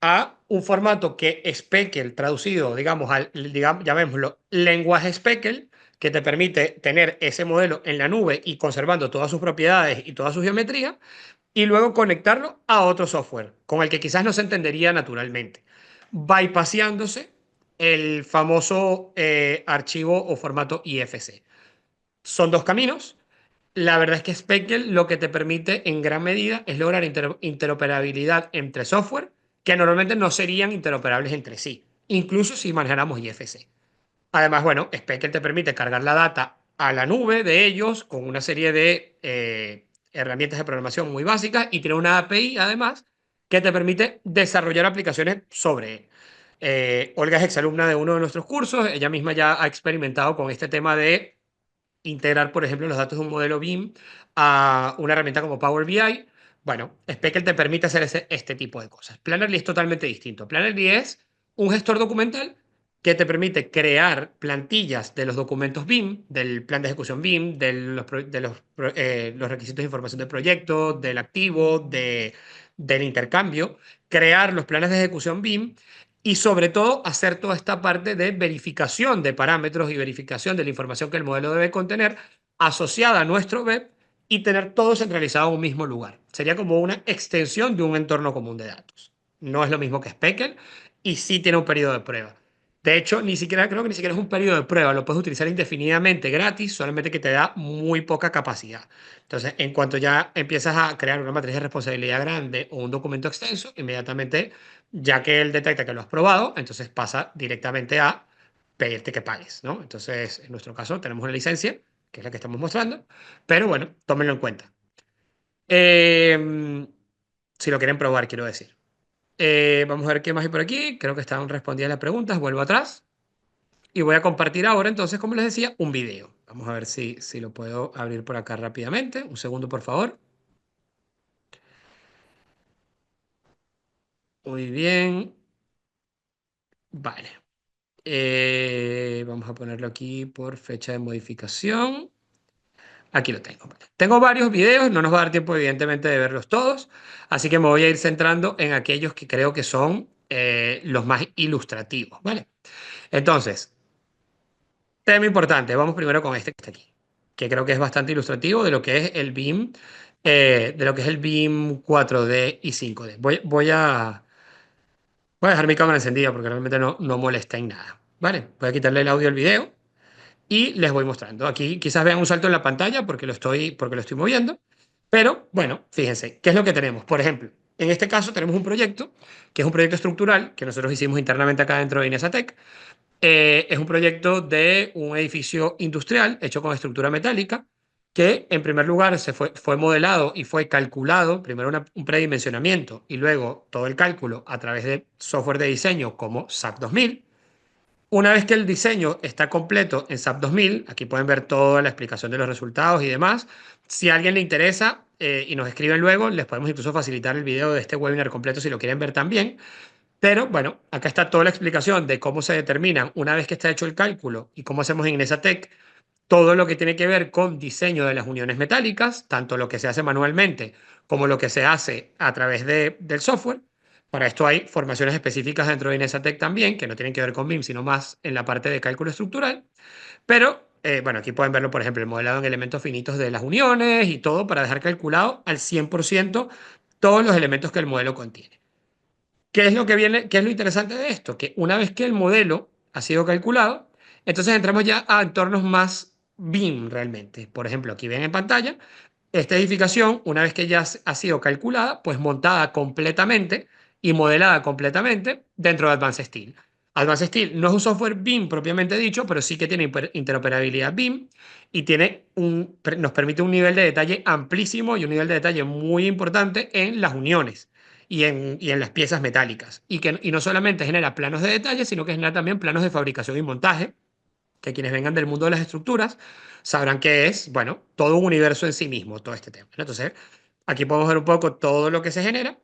a un formato que Speckle traducido, digamos, llamémoslo lenguaje Speckle, que te permite tener ese modelo en la nube y conservando todas sus propiedades y toda su geometría, y luego conectarlo a otro software con el que quizás no se entendería naturalmente, bypaseándose el famoso archivo o formato IFC. Son dos caminos. La verdad es que Speckle lo que te permite en gran medida es lograr interoperabilidad entre software que normalmente no serían interoperables entre sí, incluso si manejáramos IFC. Además, bueno, Speckle te permite cargar la data a la nube de ellos con una serie de herramientas de programación muy básicas y tiene una API además que te permite desarrollar aplicaciones sobre él. Olga es exalumna de uno de nuestros cursos, ella misma ya ha experimentado con este tema de integrar, por ejemplo, los datos de un modelo BIM a una herramienta como Power BI. Bueno, Speckle te permite hacer este tipo de cosas. Plannerly es totalmente distinto. Plannerly es un gestor documental que te permite crear plantillas de los documentos BIM, del plan de ejecución BIM, los requisitos de información del proyecto, del activo, del intercambio, crear los planes de ejecución BIM y sobre todo hacer toda esta parte de verificación de parámetros y verificación de la información que el modelo debe contener asociada a nuestro web y tener todo centralizado en un mismo lugar. Sería como una extensión de un entorno común de datos. No es lo mismo que Speckle y sí tiene un periodo de prueba. De hecho, ni siquiera creo que ni siquiera es un periodo de prueba, lo puedes utilizar indefinidamente gratis, solamente que te da muy poca capacidad. Entonces, en cuanto ya empiezas a crear una matriz de responsabilidad grande o un documento extenso, inmediatamente, ya que él detecta que lo has probado, entonces pasa directamente a pedirte que pagues, ¿no? Entonces, en nuestro caso, tenemos una licencia, que es la que estamos mostrando, pero bueno, tómenlo en cuenta. Eh, si lo quieren probar, quiero decir. Vamos a ver qué más hay por aquí. Creo que estaban respondidas las preguntas. Vuelvo atrás. Y voy a compartir ahora, entonces, como les decía, un video. Vamos a ver si lo puedo abrir por acá rápidamente. Un segundo, por favor. Muy bien. Vale. Vamos a ponerlo aquí por fecha de modificación. Aquí lo tengo. Tengo varios videos, no nos va a dar tiempo, evidentemente, de verlos todos. Así que me voy a ir centrando en aquellos que creo que son los más ilustrativos. ¿Vale? Entonces, tema importante, vamos primero con este que está aquí, que creo que es bastante ilustrativo de lo que es el BIM, de lo que es el BIM 4D y 5D. Voy a dejar mi cámara encendida porque realmente no molesta en nada. ¿Vale? Voy a quitarle el audio al video y les voy mostrando. Aquí quizás vean un salto en la pantalla porque lo estoy moviendo, pero bueno, fíjense, ¿qué es lo que tenemos? Por ejemplo, en este caso tenemos un proyecto, que es un proyecto estructural que nosotros hicimos internamente acá dentro de Inesatec. Es un proyecto de un edificio industrial hecho con estructura metálica que en primer lugar fue modelado y fue calculado, primero un predimensionamiento y luego todo el cálculo a través de software de diseño como SAP 2000. Una vez que el diseño está completo en SAP 2000, aquí pueden ver toda la explicación de los resultados y demás. Si a alguien le interesa y nos escriben luego, les podemos incluso facilitar el video de este webinar completo si lo quieren ver también. Pero bueno, acá está toda la explicación de cómo se determinan una vez que está hecho el cálculo y cómo hacemos en Inesatec todo lo que tiene que ver con diseño de las uniones metálicas, tanto lo que se hace manualmente como lo que se hace a través del software. Para esto hay formaciones específicas dentro de Inesatec también, que no tienen que ver con BIM, sino más en la parte de cálculo estructural. Pero bueno, aquí pueden verlo, por ejemplo, el modelado en elementos finitos de las uniones y todo para dejar calculado al 100% todos los elementos que el modelo contiene. ¿Qué es lo que viene? ¿Qué es lo interesante de esto? Que una vez que el modelo ha sido calculado, entonces entramos ya a entornos más BIM realmente. Por ejemplo, aquí ven en pantalla, esta edificación, una vez que ya ha sido calculada, pues montada completamente y modelada completamente dentro de Advanced Steel. Advanced Steel no es un software BIM propiamente dicho, pero sí que tiene interoperabilidad BIM y nos permite un nivel de detalle amplísimo y un nivel de detalle muy importante en las uniones y en las piezas metálicas. Y no solamente genera planos de detalle, sino que genera también planos de fabricación y montaje, que quienes vengan del mundo de las estructuras sabrán que es, bueno, todo un universo en sí mismo, todo este tema, ¿no? Entonces, aquí podemos ver un poco todo lo que se genera,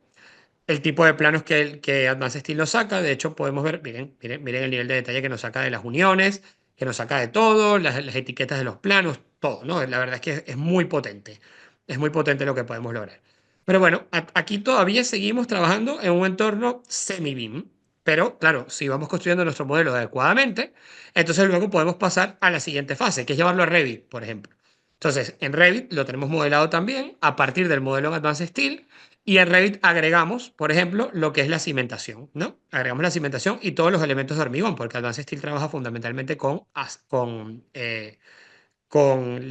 el tipo de planos que Advanced Steel nos saca. De hecho, podemos ver, miren el nivel de detalle que nos saca de las uniones, que nos saca de todo, las etiquetas de los planos, todo, ¿no? La verdad es que es muy potente lo que podemos lograr. Pero bueno, aquí todavía seguimos trabajando en un entorno semi-BIM, pero claro, si vamos construyendo nuestro modelo adecuadamente, entonces luego podemos pasar a la siguiente fase, que es llevarlo a Revit, por ejemplo. Entonces, en Revit lo tenemos modelado también a partir del modelo en Advanced Steel y en Revit agregamos, por ejemplo, lo que es la cimentación, ¿no? Agregamos la cimentación y todos los elementos de hormigón, porque Advanced Steel trabaja fundamentalmente con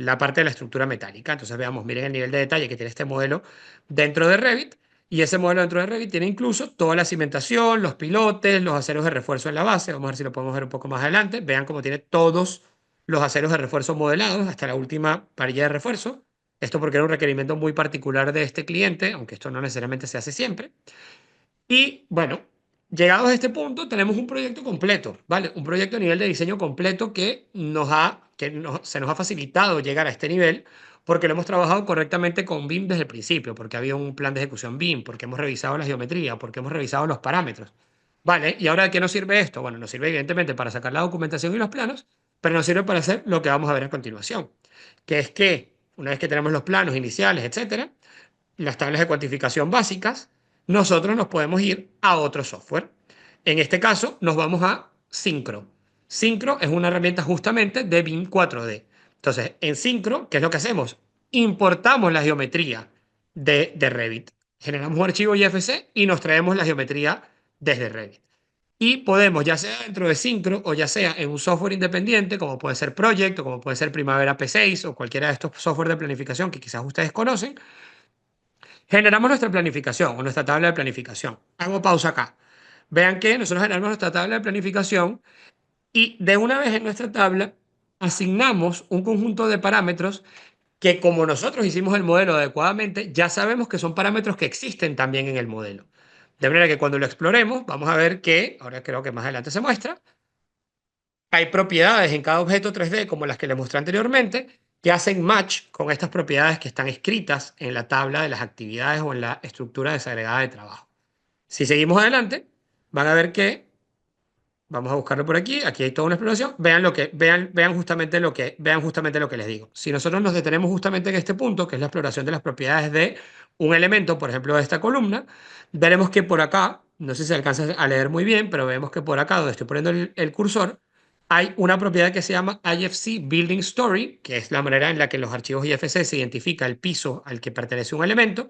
la parte de la estructura metálica. Entonces, veamos, miren el nivel de detalle que tiene este modelo dentro de Revit. Y ese modelo dentro de Revit tiene incluso toda la cimentación, los pilotes, los aceros de refuerzo en la base. Vamos a ver si lo podemos ver un poco más adelante. Vean cómo tiene todos los aceros de refuerzo modelados hasta la última parilla de refuerzo. Esto porque era un requerimiento muy particular de este cliente, aunque esto no necesariamente se hace siempre. Y bueno, llegados a este punto, tenemos un proyecto completo, ¿vale? Un proyecto a nivel de diseño completo se nos ha facilitado llegar a este nivel porque lo hemos trabajado correctamente con BIM desde el principio, porque había un plan de ejecución BIM, porque hemos revisado la geometría, porque hemos revisado los parámetros. ¿Vale? ¿Y ahora de qué nos sirve esto? Bueno, nos sirve evidentemente para sacar la documentación y los planos, pero nos sirve para hacer lo que vamos a ver a continuación, que es que una vez que tenemos los planos iniciales, etcétera, las tablas de cuantificación básicas, nosotros nos podemos ir a otro software. En este caso, nos vamos a Syncro. Syncro es una herramienta justamente de BIM 4D. Entonces, en Syncro, ¿qué es lo que hacemos? Importamos la geometría de Revit. Generamos un archivo IFC y nos traemos la geometría desde Revit. Y podemos, ya sea dentro de Syncro o ya sea en un software independiente, como puede ser Project o como puede ser Primavera P6 o cualquiera de estos software de planificación que quizás ustedes conocen, generamos nuestra planificación o nuestra tabla de planificación. Hago pausa acá. Vean que nosotros generamos nuestra tabla de planificación y de una vez en nuestra tabla asignamos un conjunto de parámetros que como nosotros hicimos el modelo adecuadamente, ya sabemos que son parámetros que existen también en el modelo. De manera que cuando lo exploremos, vamos a ver que, ahora creo que más adelante se muestra, hay propiedades en cada objeto 3D, como las que les mostré anteriormente, que hacen match con estas propiedades que están escritas en la tabla de las actividades o en la estructura desagregada de trabajo. Si seguimos adelante, van a ver que vamos a buscarlo por aquí. Aquí hay toda una exploración. Vean justamente lo que les digo. Si nosotros nos detenemos justamente en este punto, que es la exploración de las propiedades de un elemento, por ejemplo, de esta columna, veremos que por acá, no sé si se alcanza a leer muy bien, pero vemos que por acá, donde estoy poniendo el cursor, hay una propiedad que se llama IFC Building Story, que es la manera en la que en los archivos IFC se identifica el piso al que pertenece un elemento,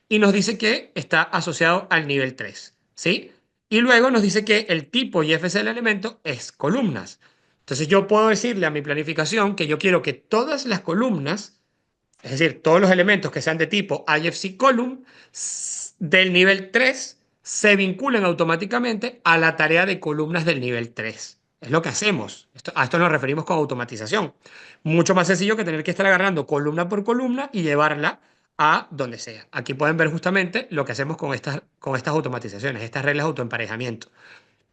y nos dice que está asociado al nivel 3, ¿sí? Y luego nos dice que el tipo IFC del elemento es columnas. Entonces yo puedo decirle a mi planificación que yo quiero que todas las columnas, es decir, todos los elementos que sean de tipo IFC column del nivel 3 se vinculen automáticamente a la tarea de columnas del nivel 3. Es lo que hacemos. A esto nos referimos con automatización. Mucho más sencillo que tener que estar agarrando columna por columna y llevarla a donde sea. Aquí pueden ver justamente lo que hacemos con estas automatizaciones, estas reglas de autoemparejamiento.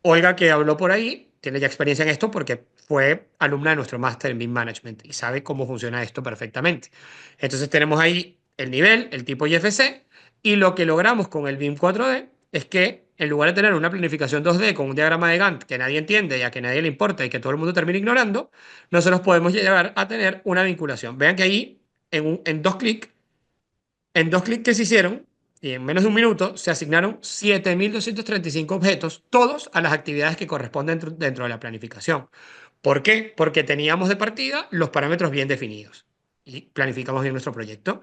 Olga, que habló por ahí, tiene ya experiencia en esto porque fue alumna de nuestro máster en BIM Management y sabe cómo funciona esto perfectamente. Entonces tenemos ahí el nivel, el tipo IFC, y lo que logramos con el BIM 4D es que en lugar de tener una planificación 2D con un diagrama de Gantt que nadie entiende y a que nadie le importa y que todo el mundo termina ignorando, nosotros podemos llegar a tener una vinculación. Vean que ahí, en dos clics que se hicieron, y en menos de un minuto, se asignaron 7.235 objetos, todos a las actividades que corresponden dentro de la planificación. ¿Por qué? Porque teníamos de partida los parámetros bien definidos y planificamos bien nuestro proyecto.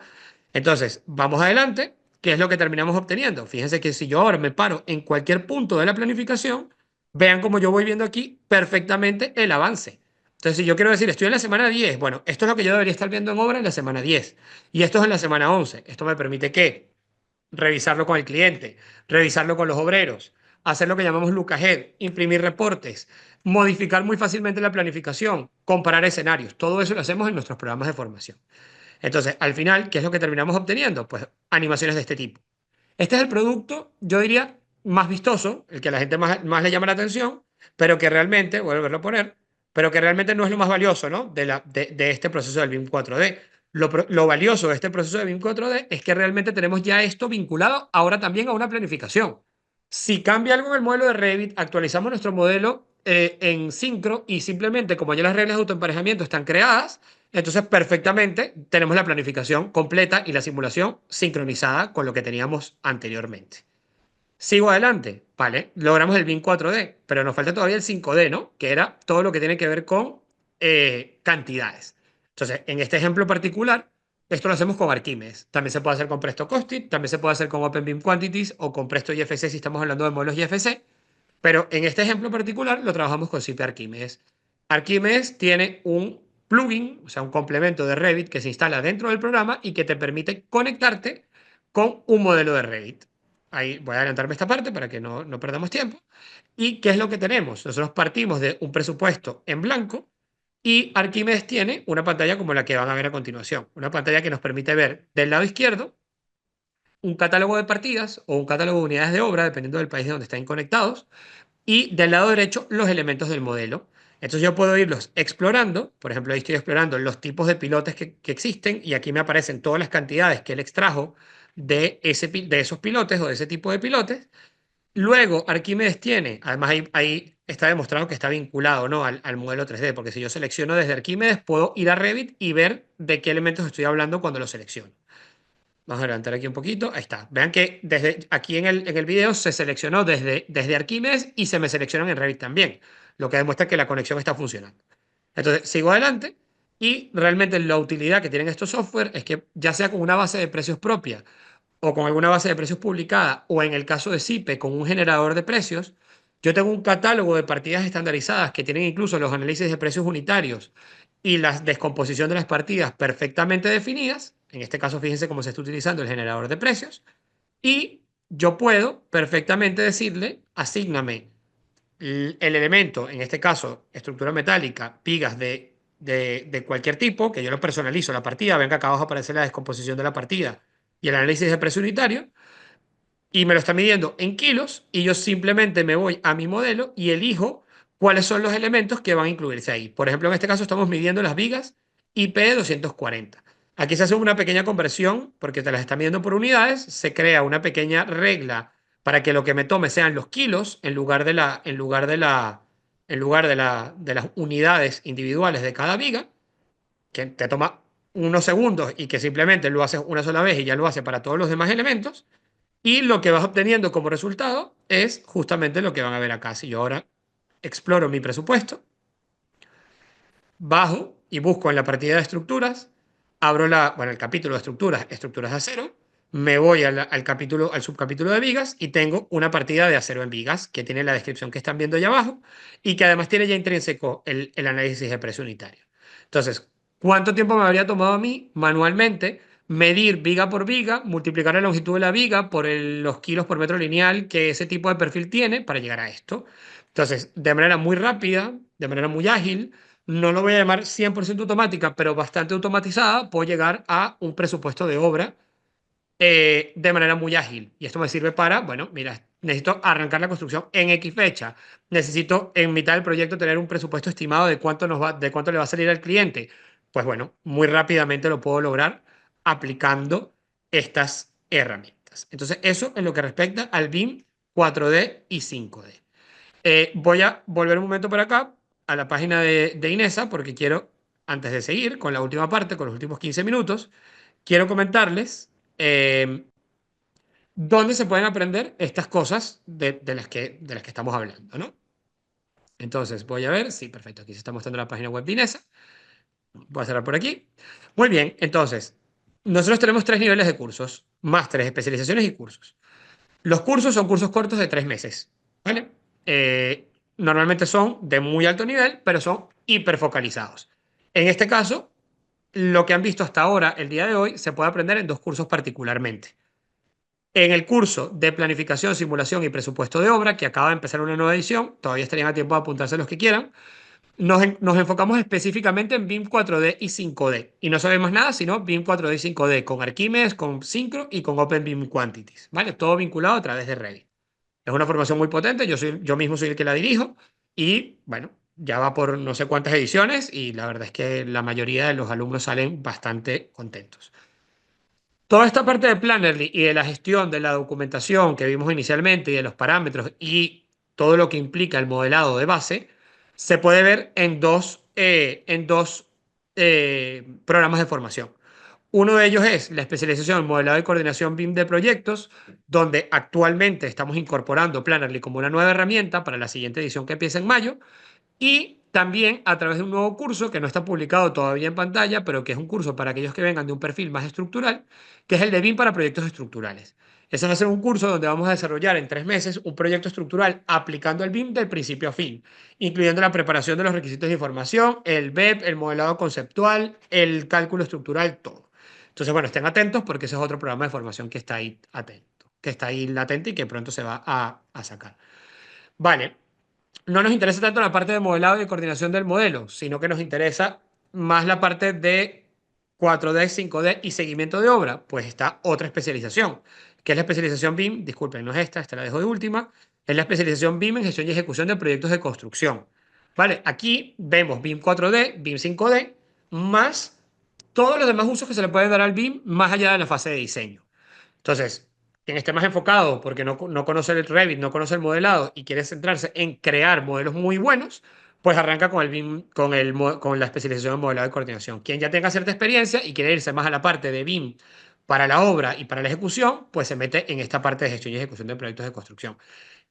Entonces, vamos adelante. ¿Qué es lo que terminamos obteniendo? Fíjense que si yo ahora me paro en cualquier punto de la planificación, vean cómo yo voy viendo aquí perfectamente el avance. Entonces, si yo quiero decir, estoy en la semana 10, bueno, esto es lo que yo debería estar viendo en obra en la semana 10. Y esto es en la semana 11. Esto me permite que revisarlo con el cliente, revisarlo con los obreros, hacer lo que llamamos look ahead, imprimir reportes, modificar muy fácilmente la planificación, comparar escenarios. Todo eso lo hacemos en nuestros programas de formación. Entonces, al final, ¿qué es lo que terminamos obteniendo? Pues animaciones de este tipo. Este es el producto, yo diría, más vistoso, el que a la gente más le llama la atención, pero que realmente, voy a volverlo a poner, pero que realmente no es lo más valioso, ¿no? De este proceso del BIM 4D. Lo valioso de este proceso de BIM 4D es que realmente tenemos ya esto vinculado ahora también a una planificación. Si cambia algo en el modelo de Revit, actualizamos nuestro modelo en Syncro y simplemente, como ya las reglas de autoemparejamiento están creadas, entonces perfectamente tenemos la planificación completa y la simulación sincronizada con lo que teníamos anteriormente. Sigo adelante, vale, logramos el BIM 4D, pero nos falta todavía el 5D, ¿no? Que era todo lo que tiene que ver con cantidades. Entonces, en este ejemplo particular, esto lo hacemos con Archimedes. También se puede hacer con Presto Costit, también se puede hacer con OpenBIM Quantities o con Presto IFC si estamos hablando de modelos IFC, pero en este ejemplo particular lo trabajamos con CP Archimedes. Archimedes tiene un plugin, o sea, un complemento de Revit que se instala dentro del programa y que te permite conectarte con un modelo de Revit. Ahí voy a adelantarme esta parte para que no perdamos tiempo. ¿Y qué es lo que tenemos? Nosotros partimos de un presupuesto en blanco y Archimedes tiene una pantalla como la que van a ver a continuación. Una pantalla que nos permite ver del lado izquierdo un catálogo de partidas o un catálogo de unidades de obra, dependiendo del país de donde estén conectados, y del lado derecho los elementos del modelo. Entonces yo puedo irlos explorando, por ejemplo, ahí estoy explorando los tipos de pilotes que existen y aquí me aparecen todas las cantidades que él extrajo de esos pilotes o de ese tipo de pilotes. Luego Arquímedes tiene, además ahí está demostrado que está vinculado, ¿no? al modelo 3D, porque si yo selecciono desde Arquímedes puedo ir a Revit y ver de qué elementos estoy hablando cuando lo selecciono. Vamos a adelantar aquí un poquito. Ahí está. Vean que desde aquí en el video se seleccionó desde Archimedes y se me seleccionan en Revit también, lo que demuestra que la conexión está funcionando. Entonces, sigo adelante y realmente la utilidad que tienen estos software es que ya sea con una base de precios propia o con alguna base de precios publicada o en el caso de SIPE con un generador de precios, yo tengo un catálogo de partidas estandarizadas que tienen incluso los análisis de precios unitarios y la descomposición de las partidas perfectamente definidas. En este caso, fíjense cómo se está utilizando el generador de precios. Y yo puedo perfectamente decirle, asígname el elemento, en este caso, estructura metálica, vigas de cualquier tipo, que yo lo personalizo la partida, venga acá abajo aparece la descomposición de la partida y el análisis de precio unitario, y me lo está midiendo en kilos, y yo simplemente me voy a mi modelo y elijo cuáles son los elementos que van a incluirse ahí. Por ejemplo, en este caso estamos midiendo las vigas IP240. Aquí se hace una pequeña conversión porque te las está midiendo por unidades, se crea una pequeña regla para que lo que me tome sean los kilos en lugar de las unidades individuales de cada viga, que te toma unos segundos y que simplemente lo haces una sola vez y ya lo hace para todos los demás elementos. Y lo que vas obteniendo como resultado es justamente lo que van a ver acá. Si yo ahora exploro mi presupuesto, bajo y busco en la partida de estructuras, abro el capítulo de estructuras, estructuras de acero, me voy al capítulo, al subcapítulo de vigas y tengo una partida de acero en vigas que tiene la descripción que están viendo allá abajo y que además tiene ya intrínseco el análisis de precio unitario. Entonces, ¿cuánto tiempo me habría tomado a mí manualmente medir viga por viga, multiplicar la longitud de la viga por los kilos por metro lineal que ese tipo de perfil tiene para llegar a esto? Entonces, de manera muy rápida, de manera muy ágil, no lo voy a llamar 100% automática, pero bastante automatizada, puedo llegar a un presupuesto de obra de manera muy ágil. Y esto me sirve para, bueno, mira, necesito arrancar la construcción en X fecha. Necesito en mitad del proyecto tener un presupuesto estimado de cuánto le va a salir al cliente. Pues bueno, muy rápidamente lo puedo lograr aplicando estas herramientas. Entonces, eso en lo que respecta al BIM 4D y 5D. Voy a volver un momento para acá, a la página de Inesa, porque quiero, antes de seguir con la última parte, con los últimos 15 minutos, quiero comentarles dónde se pueden aprender estas cosas de las que estamos hablando, ¿no? Entonces, voy a ver, sí, perfecto, aquí se está mostrando la página web de Inesa. Voy a cerrar por aquí. Muy bien, entonces, nosotros tenemos tres niveles de cursos: másteres, especializaciones y cursos. Los cursos son cursos cortos de 3 meses, ¿vale? Normalmente son de muy alto nivel, pero son hiperfocalizados. En este caso, lo que han visto hasta ahora, el día de hoy, se puede aprender en dos cursos particularmente. En el curso de planificación, simulación y presupuesto de obra, que acaba de empezar una nueva edición, todavía estarían a tiempo de apuntarse los que quieran, nos enfocamos específicamente en BIM 4D y 5D. Y no sabemos nada sino BIM 4D y 5D, con Archimedes, con Synchro y con Open BIM Quantities, ¿vale? Todo vinculado a través de Revit. Es una formación muy potente, yo mismo soy el que la dirijo y bueno, ya va por no sé cuántas ediciones y la verdad es que la mayoría de los alumnos salen bastante contentos. Toda esta parte de Plannerly y de la gestión de la documentación que vimos inicialmente y de los parámetros y todo lo que implica el modelado de base se puede ver en dos programas de formación. Uno de ellos es la especialización en modelado y coordinación BIM de proyectos, donde actualmente estamos incorporando Plannerly como una nueva herramienta para la siguiente edición que empieza en mayo. Y también a través de un nuevo curso que no está publicado todavía en pantalla, pero que es un curso para aquellos que vengan de un perfil más estructural, que es el de BIM para proyectos estructurales. Ese va a ser un curso donde vamos a desarrollar en 3 meses un proyecto estructural aplicando el BIM del principio a fin, incluyendo la preparación de los requisitos de información, el BEP, el modelado conceptual, el cálculo estructural, todo. Entonces, bueno, estén atentos porque ese es otro programa de formación que está ahí atento, que está ahí latente y que pronto se va a sacar. Vale, no nos interesa tanto la parte de modelado y de coordinación del modelo, sino que nos interesa más la parte de 4D, 5D y seguimiento de obra. Pues está otra especialización, que es la especialización BIM. Disculpen, no es esta la dejo de última. Es la especialización BIM en gestión y ejecución de proyectos de construcción. ¿Vale? Aquí vemos BIM 4D, BIM 5D, más todos los demás usos que se le pueden dar al BIM más allá de la fase de diseño. Entonces, quien esté más enfocado porque no conoce el Revit, no conoce el modelado y quiere centrarse en crear modelos muy buenos, pues arranca con el BIM, con la especialización en modelado y coordinación. Quien ya tenga cierta experiencia y quiere irse más a la parte de BIM para la obra y para la ejecución, pues se mete en esta parte de gestión y ejecución de proyectos de construcción.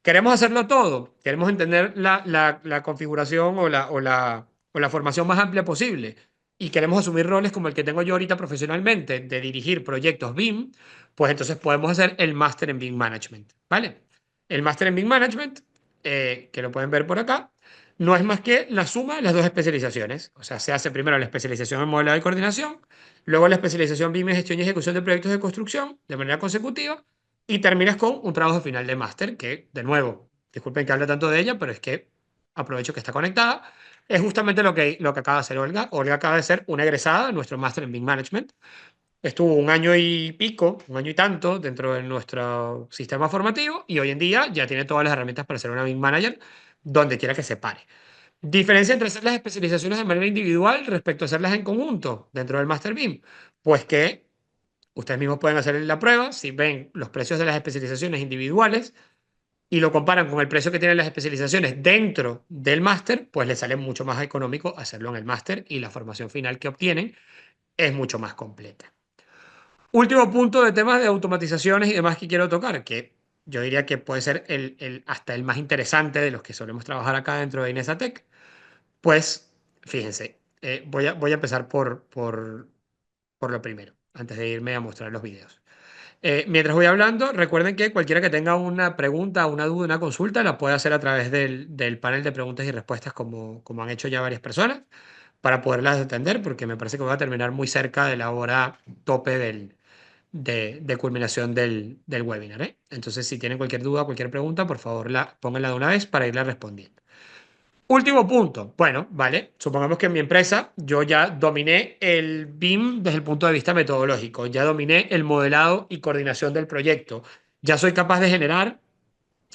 Queremos hacerlo todo, queremos entender la configuración o la formación más amplia posible y queremos asumir roles como el que tengo yo ahorita profesionalmente de dirigir proyectos BIM, pues entonces podemos hacer el máster en BIM Management, ¿vale? El máster en BIM Management que lo pueden ver por acá, no es más que la suma de las dos especializaciones. O sea, se hace primero la especialización en modelado y coordinación, luego la especialización BIM en gestión y ejecución de proyectos de construcción de manera consecutiva, y terminas con un trabajo final de máster, que, de nuevo, disculpen que hable tanto de ella, pero es que aprovecho que está conectada. Es justamente lo que acaba de hacer Olga. Olga acaba de ser una egresada de nuestro máster en BIM Management. Estuvo un año y pico, un año y tanto dentro de nuestro sistema formativo y hoy en día ya tiene todas las herramientas para ser una BIM Manager donde quiera que se pare. Diferencia entre hacer las especializaciones de manera individual respecto a hacerlas en conjunto dentro del Master BIM. Pues que ustedes mismos pueden hacer la prueba, si ven los precios de las especializaciones individuales y lo comparan con el precio que tienen las especializaciones dentro del máster, pues les sale mucho más económico hacerlo en el máster y la formación final que obtienen es mucho más completa. Último punto de temas de automatizaciones y demás que quiero tocar, que yo diría que puede ser hasta el más interesante de los que solemos trabajar acá dentro de Inesatec. Pues fíjense, voy a empezar por lo primero, antes de irme a mostrar los videos. Mientras voy hablando, recuerden que cualquiera que tenga una pregunta, una duda, una consulta, la puede hacer a través del panel de preguntas y respuestas como han hecho ya varias personas, para poderlas atender, porque me parece que voy a terminar muy cerca de la hora tope de culminación del webinar, ¿eh? Entonces, si tienen cualquier duda, cualquier pregunta, por favor, pónganla de una vez para irla respondiendo. Último punto. Bueno, vale, supongamos que en mi empresa yo ya dominé el BIM desde el punto de vista metodológico, ya dominé el modelado y coordinación del proyecto, ya soy capaz de generar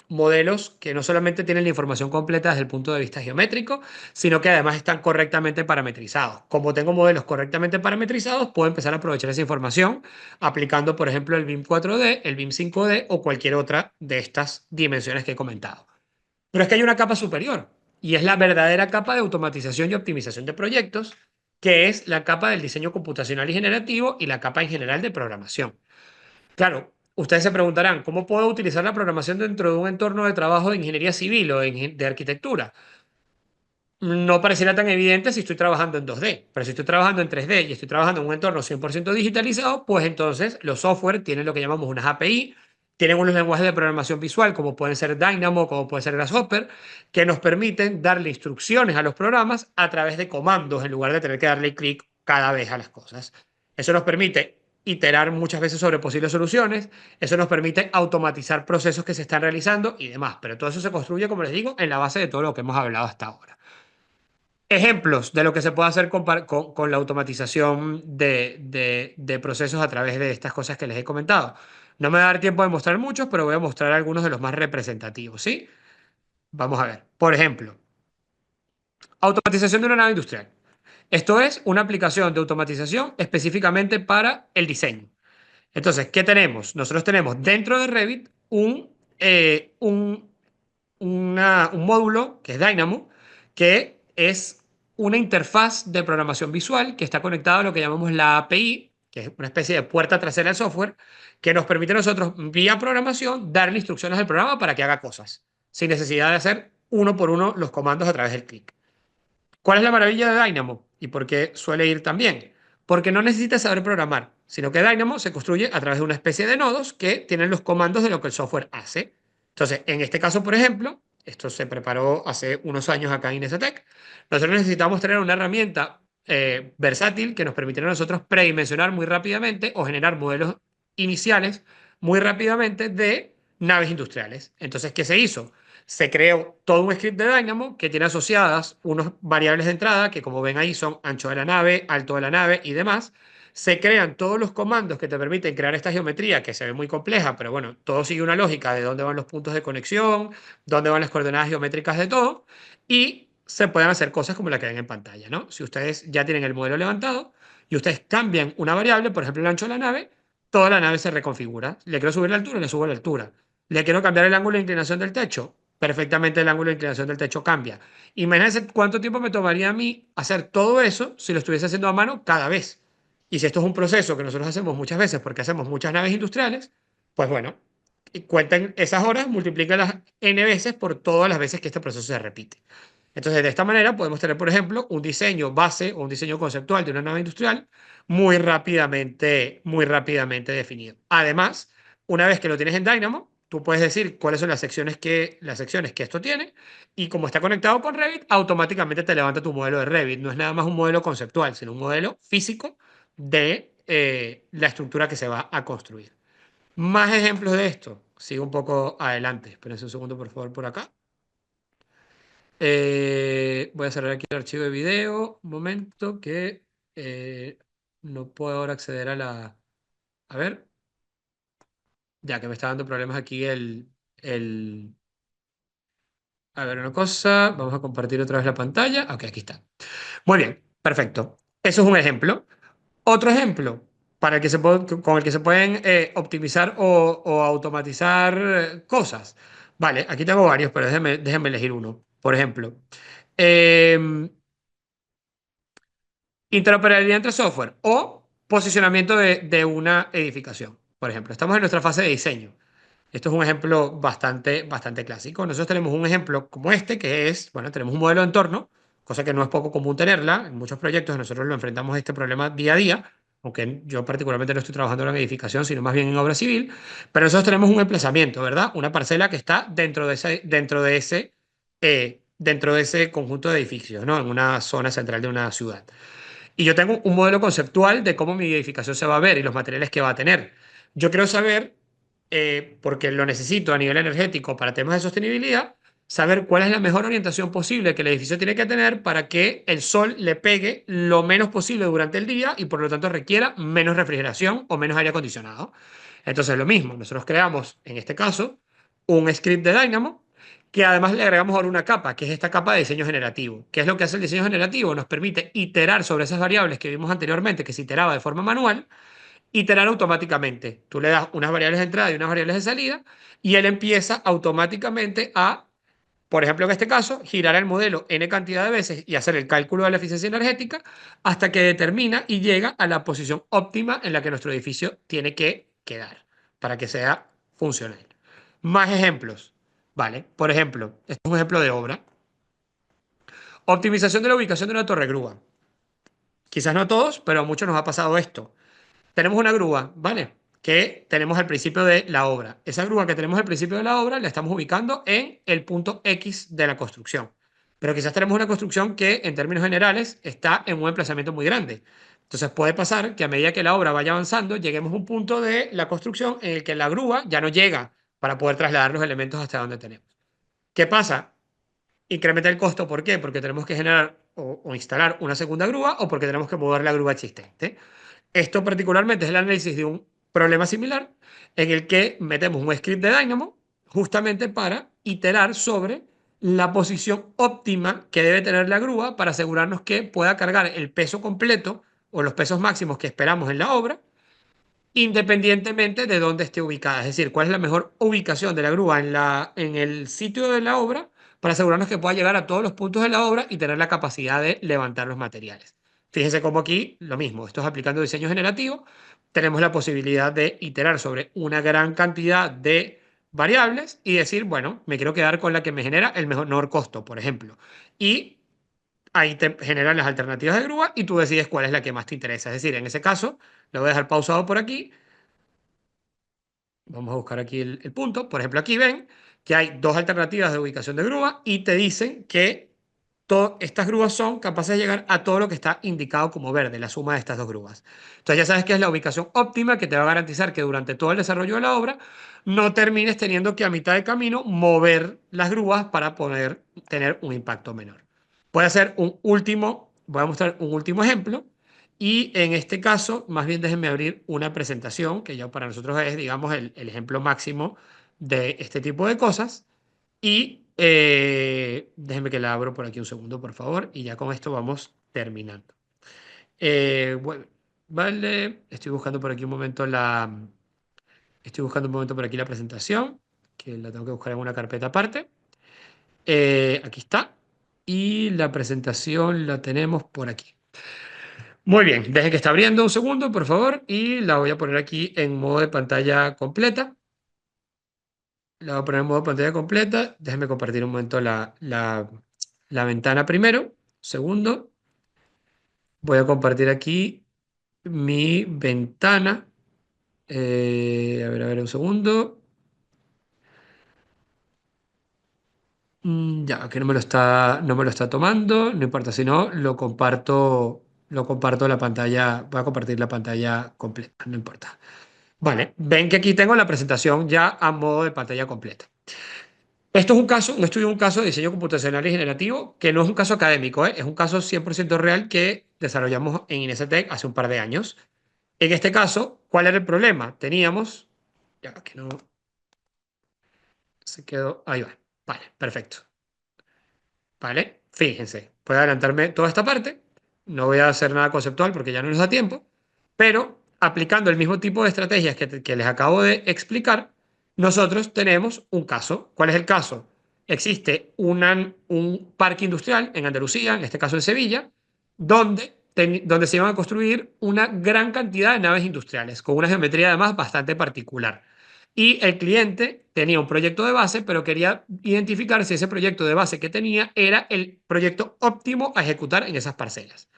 modelos que no solamente tienen la información completa desde el punto de vista geométrico, sino que además están correctamente parametrizados. Como tengo modelos correctamente parametrizados, puedo empezar a aprovechar esa información aplicando, por ejemplo, el BIM 4D, el BIM 5D o cualquier otra de estas dimensiones que he comentado. Pero es que hay una capa superior y es la verdadera capa de automatización y optimización de proyectos, que es la capa del diseño computacional y generativo y la capa en general de programación. Claro, ustedes se preguntarán, ¿cómo puedo utilizar la programación dentro de un entorno de trabajo de ingeniería civil o de arquitectura? No pareciera tan evidente si estoy trabajando en 2D, pero si estoy trabajando en 3D y estoy trabajando en un entorno 100% digitalizado, pues entonces los software tienen lo que llamamos unas API, tienen unos lenguajes de programación visual como pueden ser Dynamo, como puede ser Grasshopper, que nos permiten darle instrucciones a los programas a través de comandos en lugar de tener que darle clic cada vez a las cosas. Eso nos permite iterar muchas veces sobre posibles soluciones, eso nos permite automatizar procesos que se están realizando y demás, pero todo eso se construye, como les digo, en la base de todo lo que hemos hablado hasta ahora. Ejemplos de lo que se puede hacer con la automatización de procesos a través de estas cosas que les he comentado. No me va a dar tiempo de mostrar muchos, pero voy a mostrar algunos de los más representativos, ¿sí? Vamos a ver. Por ejemplo, automatización de una nave industrial. Esto es una aplicación de automatización específicamente para el diseño. Entonces, ¿qué tenemos? Nosotros tenemos dentro de Revit un módulo que es Dynamo, que es una interfaz de programación visual que está conectada a lo que llamamos la API, que es una especie de puerta trasera del software, que nos permite a nosotros, vía programación, darle instrucciones al programa para que haga cosas, sin necesidad de hacer uno por uno los comandos a través del clic. ¿Cuál es la maravilla de Dynamo? ¿Y por qué suele ir tan bien? Porque no necesitas saber programar, sino que Dynamo se construye a través de una especie de nodos que tienen los comandos de lo que el software hace. Entonces, en este caso, por ejemplo, esto se preparó hace unos años acá en Inesatec, nosotros necesitamos tener una herramienta versátil que nos permitiera a nosotros predimensionar muy rápidamente o generar modelos iniciales muy rápidamente de naves industriales. Entonces, ¿qué se hizo? Se creó todo un script de Dynamo que tiene asociadas unas variables de entrada que, como ven ahí, son ancho de la nave, alto de la nave y demás. Se crean todos los comandos que te permiten crear esta geometría que se ve muy compleja, pero bueno, todo sigue una lógica de dónde van los puntos de conexión, dónde van las coordenadas geométricas de todo, y se pueden hacer cosas como la que ven en pantalla, ¿no? Si ustedes ya tienen el modelo levantado y ustedes cambian una variable, por ejemplo, el ancho de la nave, toda la nave se reconfigura. Le quiero subir la altura, le subo la altura. Le quiero cambiar el ángulo de inclinación del techo, perfectamente el ángulo de inclinación del techo cambia. Imagínense cuánto tiempo me tomaría a mí hacer todo eso si lo estuviese haciendo a mano cada vez. Y si esto es un proceso que nosotros hacemos muchas veces porque hacemos muchas naves industriales, pues bueno, cuenten esas horas, multiplícalas n veces por todas las veces que este proceso se repite. Entonces, de esta manera podemos tener, por ejemplo, un diseño base o un diseño conceptual de una nave industrial muy rápidamente definido. Además, una vez que lo tienes en Dynamo, tú puedes decir cuáles son las secciones que esto tiene y como está conectado con Revit, automáticamente te levanta tu modelo de Revit. No es nada más un modelo conceptual, sino un modelo físico de la estructura que se va a construir. Más ejemplos de esto. Sigo un poco adelante. Espérense un segundo, por favor, por acá. Voy a cerrar aquí el archivo de video. Un momento que no puedo ahora acceder a la... A ver, ya que me está dando problemas aquí el... A ver, una cosa. Vamos a compartir otra vez la pantalla. Ok, aquí está. Muy bien, perfecto. Eso es un ejemplo. Otro ejemplo con el que se pueden optimizar o automatizar cosas. Vale, aquí tengo varios, pero déjenme elegir uno. Por ejemplo, eh, interoperabilidad entre software o posicionamiento de una edificación. Por ejemplo, estamos en nuestra fase de diseño. Esto es un ejemplo bastante clásico. Nosotros tenemos un ejemplo como este, que es, bueno, tenemos un modelo de entorno, cosa que no es poco común tenerla. En muchos proyectos nosotros lo enfrentamos a este problema día a día, aunque yo particularmente no estoy trabajando en edificación, sino más bien en obra civil. Pero nosotros tenemos un emplazamiento, ¿verdad? Una parcela que está dentro de ese conjunto de edificios, ¿no? En una zona central de una ciudad. Y yo tengo un modelo conceptual de cómo mi edificación se va a ver y los materiales que va a tener. Yo quiero saber, porque lo necesito a nivel energético para temas de sostenibilidad, saber cuál es la mejor orientación posible que el edificio tiene que tener para que el sol le pegue lo menos posible durante el día y por lo tanto requiera menos refrigeración o menos aire acondicionado. Entonces, lo mismo, nosotros creamos, en este caso, un script de Dynamo que además le agregamos ahora una capa, que es esta capa de diseño generativo. ¿Qué es lo que hace el diseño generativo? Nos permite iterar sobre esas variables que vimos anteriormente, que se iteraba de forma manual, iterar automáticamente. Tú le das unas variables de entrada y unas variables de salida, y él empieza automáticamente a, por ejemplo, en este caso, girar el modelo n cantidad de veces y hacer el cálculo de la eficiencia energética hasta que determina y llega a la posición óptima en la que nuestro edificio tiene que quedar para que sea funcional. Más ejemplos. Vale, por ejemplo, este es un ejemplo de obra. Optimización de la ubicación de una torre grúa. Quizás no a todos, pero a muchos nos ha pasado esto. Tenemos una grúa, ¿vale? Que tenemos al principio de la obra. Esa grúa que tenemos al principio de la obra la estamos ubicando en el punto X de la construcción. Pero quizás tenemos una construcción que en términos generales está en un emplazamiento muy grande. Entonces puede pasar que a medida que la obra vaya avanzando, lleguemos a un punto de la construcción en el que la grúa ya no llega para poder trasladar los elementos hasta donde tenemos. ¿Qué pasa? Incrementa el costo, ¿por qué? Porque tenemos que generar o instalar una segunda grúa o porque tenemos que mover la grúa existente. Esto particularmente es el análisis de un problema similar en el que metemos un script de Dynamo justamente para iterar sobre la posición óptima que debe tener la grúa para asegurarnos que pueda cargar el peso completo o los pesos máximos que esperamos en la obra independientemente de dónde esté ubicada. Es decir, cuál es la mejor ubicación de la grúa en el sitio de la obra para asegurarnos que pueda llegar a todos los puntos de la obra y tener la capacidad de levantar los materiales. Fíjense cómo aquí lo mismo, esto es aplicando diseño generativo, tenemos la posibilidad de iterar sobre una gran cantidad de variables y decir, bueno, me quiero quedar con la que me genera el menor costo, por ejemplo. Y ahí te generan las alternativas de grúa y tú decides cuál es la que más te interesa. Es decir, en ese caso, lo voy a dejar pausado por aquí. Vamos a buscar aquí el punto. Por ejemplo, aquí ven que hay dos alternativas de ubicación de grúa y te dicen que estas grúas son capaces de llegar a todo lo que está indicado como verde, la suma de estas dos grúas. Entonces ya sabes que es la ubicación óptima que te va a garantizar que durante todo el desarrollo de la obra no termines teniendo que a mitad de camino mover las grúas para poder tener un impacto menor. Voy a hacer voy a mostrar un último ejemplo y en este caso, más bien déjenme abrir una presentación que ya para nosotros es, digamos, el ejemplo máximo de este tipo de cosas. Y déjenme que la abro por aquí un segundo, por favor, y ya con esto vamos terminando. Bueno, vale, estoy buscando un momento por aquí la presentación, que la tengo que buscar en una carpeta aparte. Aquí está. Y la presentación la tenemos por aquí. Muy bien, dejen que está abriendo un segundo, por favor, y la voy a poner aquí en modo de pantalla completa. La voy a poner en modo pantalla completa. Déjenme compartir un momento la ventana primero. Segundo, voy a compartir aquí mi ventana. A ver, un segundo. Ya, que no me lo está tomando, no importa, si no, lo comparto la pantalla, voy a compartir la pantalla completa, no importa. Vale, ven que aquí tengo la presentación ya a modo de pantalla completa. Esto es un caso, un estudio, un caso de diseño computacional y generativo, que no es un caso académico, ¿eh? Es un caso 100% real que desarrollamos en Inesetec hace un par de años. En este caso, ¿cuál era el problema? Teníamos, ya que no se quedó, ahí va, vale, perfecto. ¿Vale? Fíjense, puedo adelantarme toda esta parte, no voy a hacer nada conceptual porque ya no nos da tiempo, pero aplicando el mismo tipo de estrategias que les acabo de explicar, nosotros tenemos un caso. ¿Cuál es el caso? Existe un parque industrial en Andalucía, en este caso en Sevilla, donde se iban a construir una gran cantidad de naves industriales, con una geometría además bastante particular. Y el cliente tenía un proyecto de base, pero quería identificar si ese proyecto de base que tenía era el proyecto óptimo a ejecutar en esas parcelas.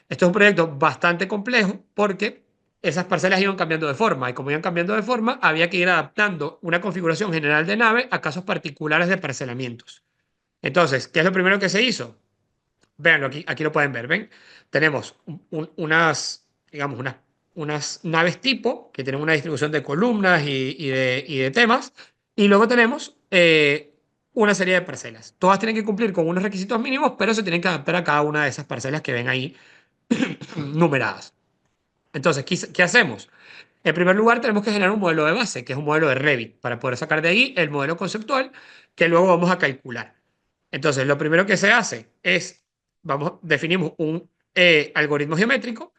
Esto es un proyecto bastante complejo porque esas parcelas iban cambiando de forma y como iban cambiando de forma, había que ir adaptando una configuración general de nave a casos particulares de parcelamientos. Entonces, ¿qué es lo primero que se hizo? Véanlo aquí lo pueden ver, ¿ven? Tenemos digamos, unas naves tipo que tienen una distribución de columnas y de temas, y luego tenemos una serie de parcelas. Todas tienen que cumplir con unos requisitos mínimos, pero se tienen que adaptar a cada una de esas parcelas que ven ahí numeradas. Entonces, ¿qué hacemos? En primer lugar, tenemos que generar un modelo de base, que es un modelo de Revit, para poder sacar de ahí el modelo conceptual que luego vamos a calcular. Entonces, lo primero que se hace es, definimos un algoritmo geométrico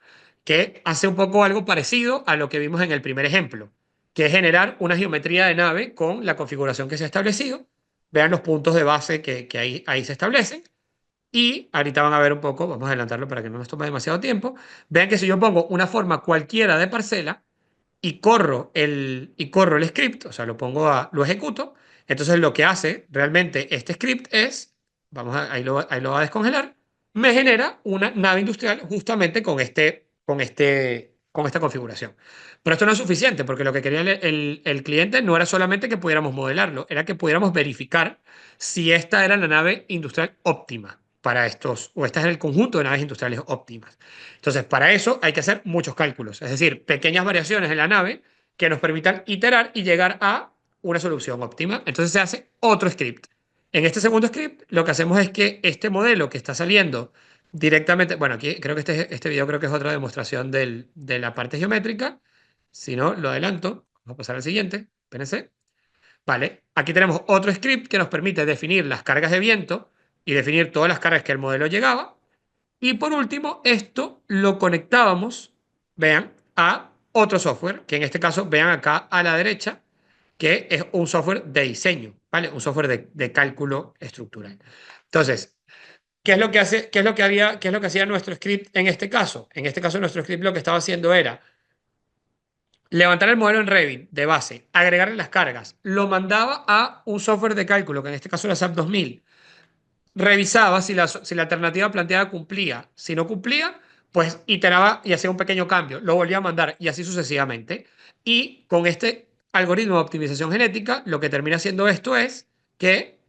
que hace un poco algo parecido a lo que vimos en el primer ejemplo, que es generar una geometría de nave con la configuración que se ha establecido. Vean los puntos de base que ahí se establecen. Y ahorita van a ver un poco, vamos a adelantarlo para que no nos tome demasiado tiempo. Vean que si yo pongo una forma cualquiera de parcela, y corro el script, o sea, lo ejecuto. Entonces lo que hace realmente este script es, ahí lo va a descongelar, me genera una nave industrial justamente con esta configuración. Pero esto no es suficiente, porque lo que quería el cliente no era solamente que pudiéramos modelarlo, era que pudiéramos verificar si esta era la nave industrial óptima para estos, o este es el conjunto de naves industriales óptimas. Entonces, para eso hay que hacer muchos cálculos, es decir, pequeñas variaciones en la nave que nos permitan iterar y llegar a una solución óptima. Entonces se hace otro script. En este segundo script, lo que hacemos es que este modelo que está saliendo directamente, bueno, aquí creo que este video creo que es otra demostración de la parte geométrica. Si no, lo adelanto. Vamos a pasar al siguiente. Espérense. Vale, aquí tenemos otro script que nos permite definir las cargas de viento y definir todas las cargas que el modelo llegaba. Y por último, esto lo conectábamos, vean, a otro software, que en este caso, vean acá a la derecha, que es un software de diseño, ¿vale? Un software de cálculo estructural. Entonces, ¿qué es lo que hace, qué es lo que hacía nuestro script en este caso? En este caso, nuestro script lo que estaba haciendo era levantar el modelo en Revit de base, agregarle las cargas, lo mandaba a un software de cálculo, que en este caso era SAP 2000, revisaba si la alternativa planteada cumplía. Si no cumplía, pues iteraba y hacía un pequeño cambio. Lo volvía a mandar y así sucesivamente. Y con este algoritmo de optimización genética, lo que termina haciendo esto es que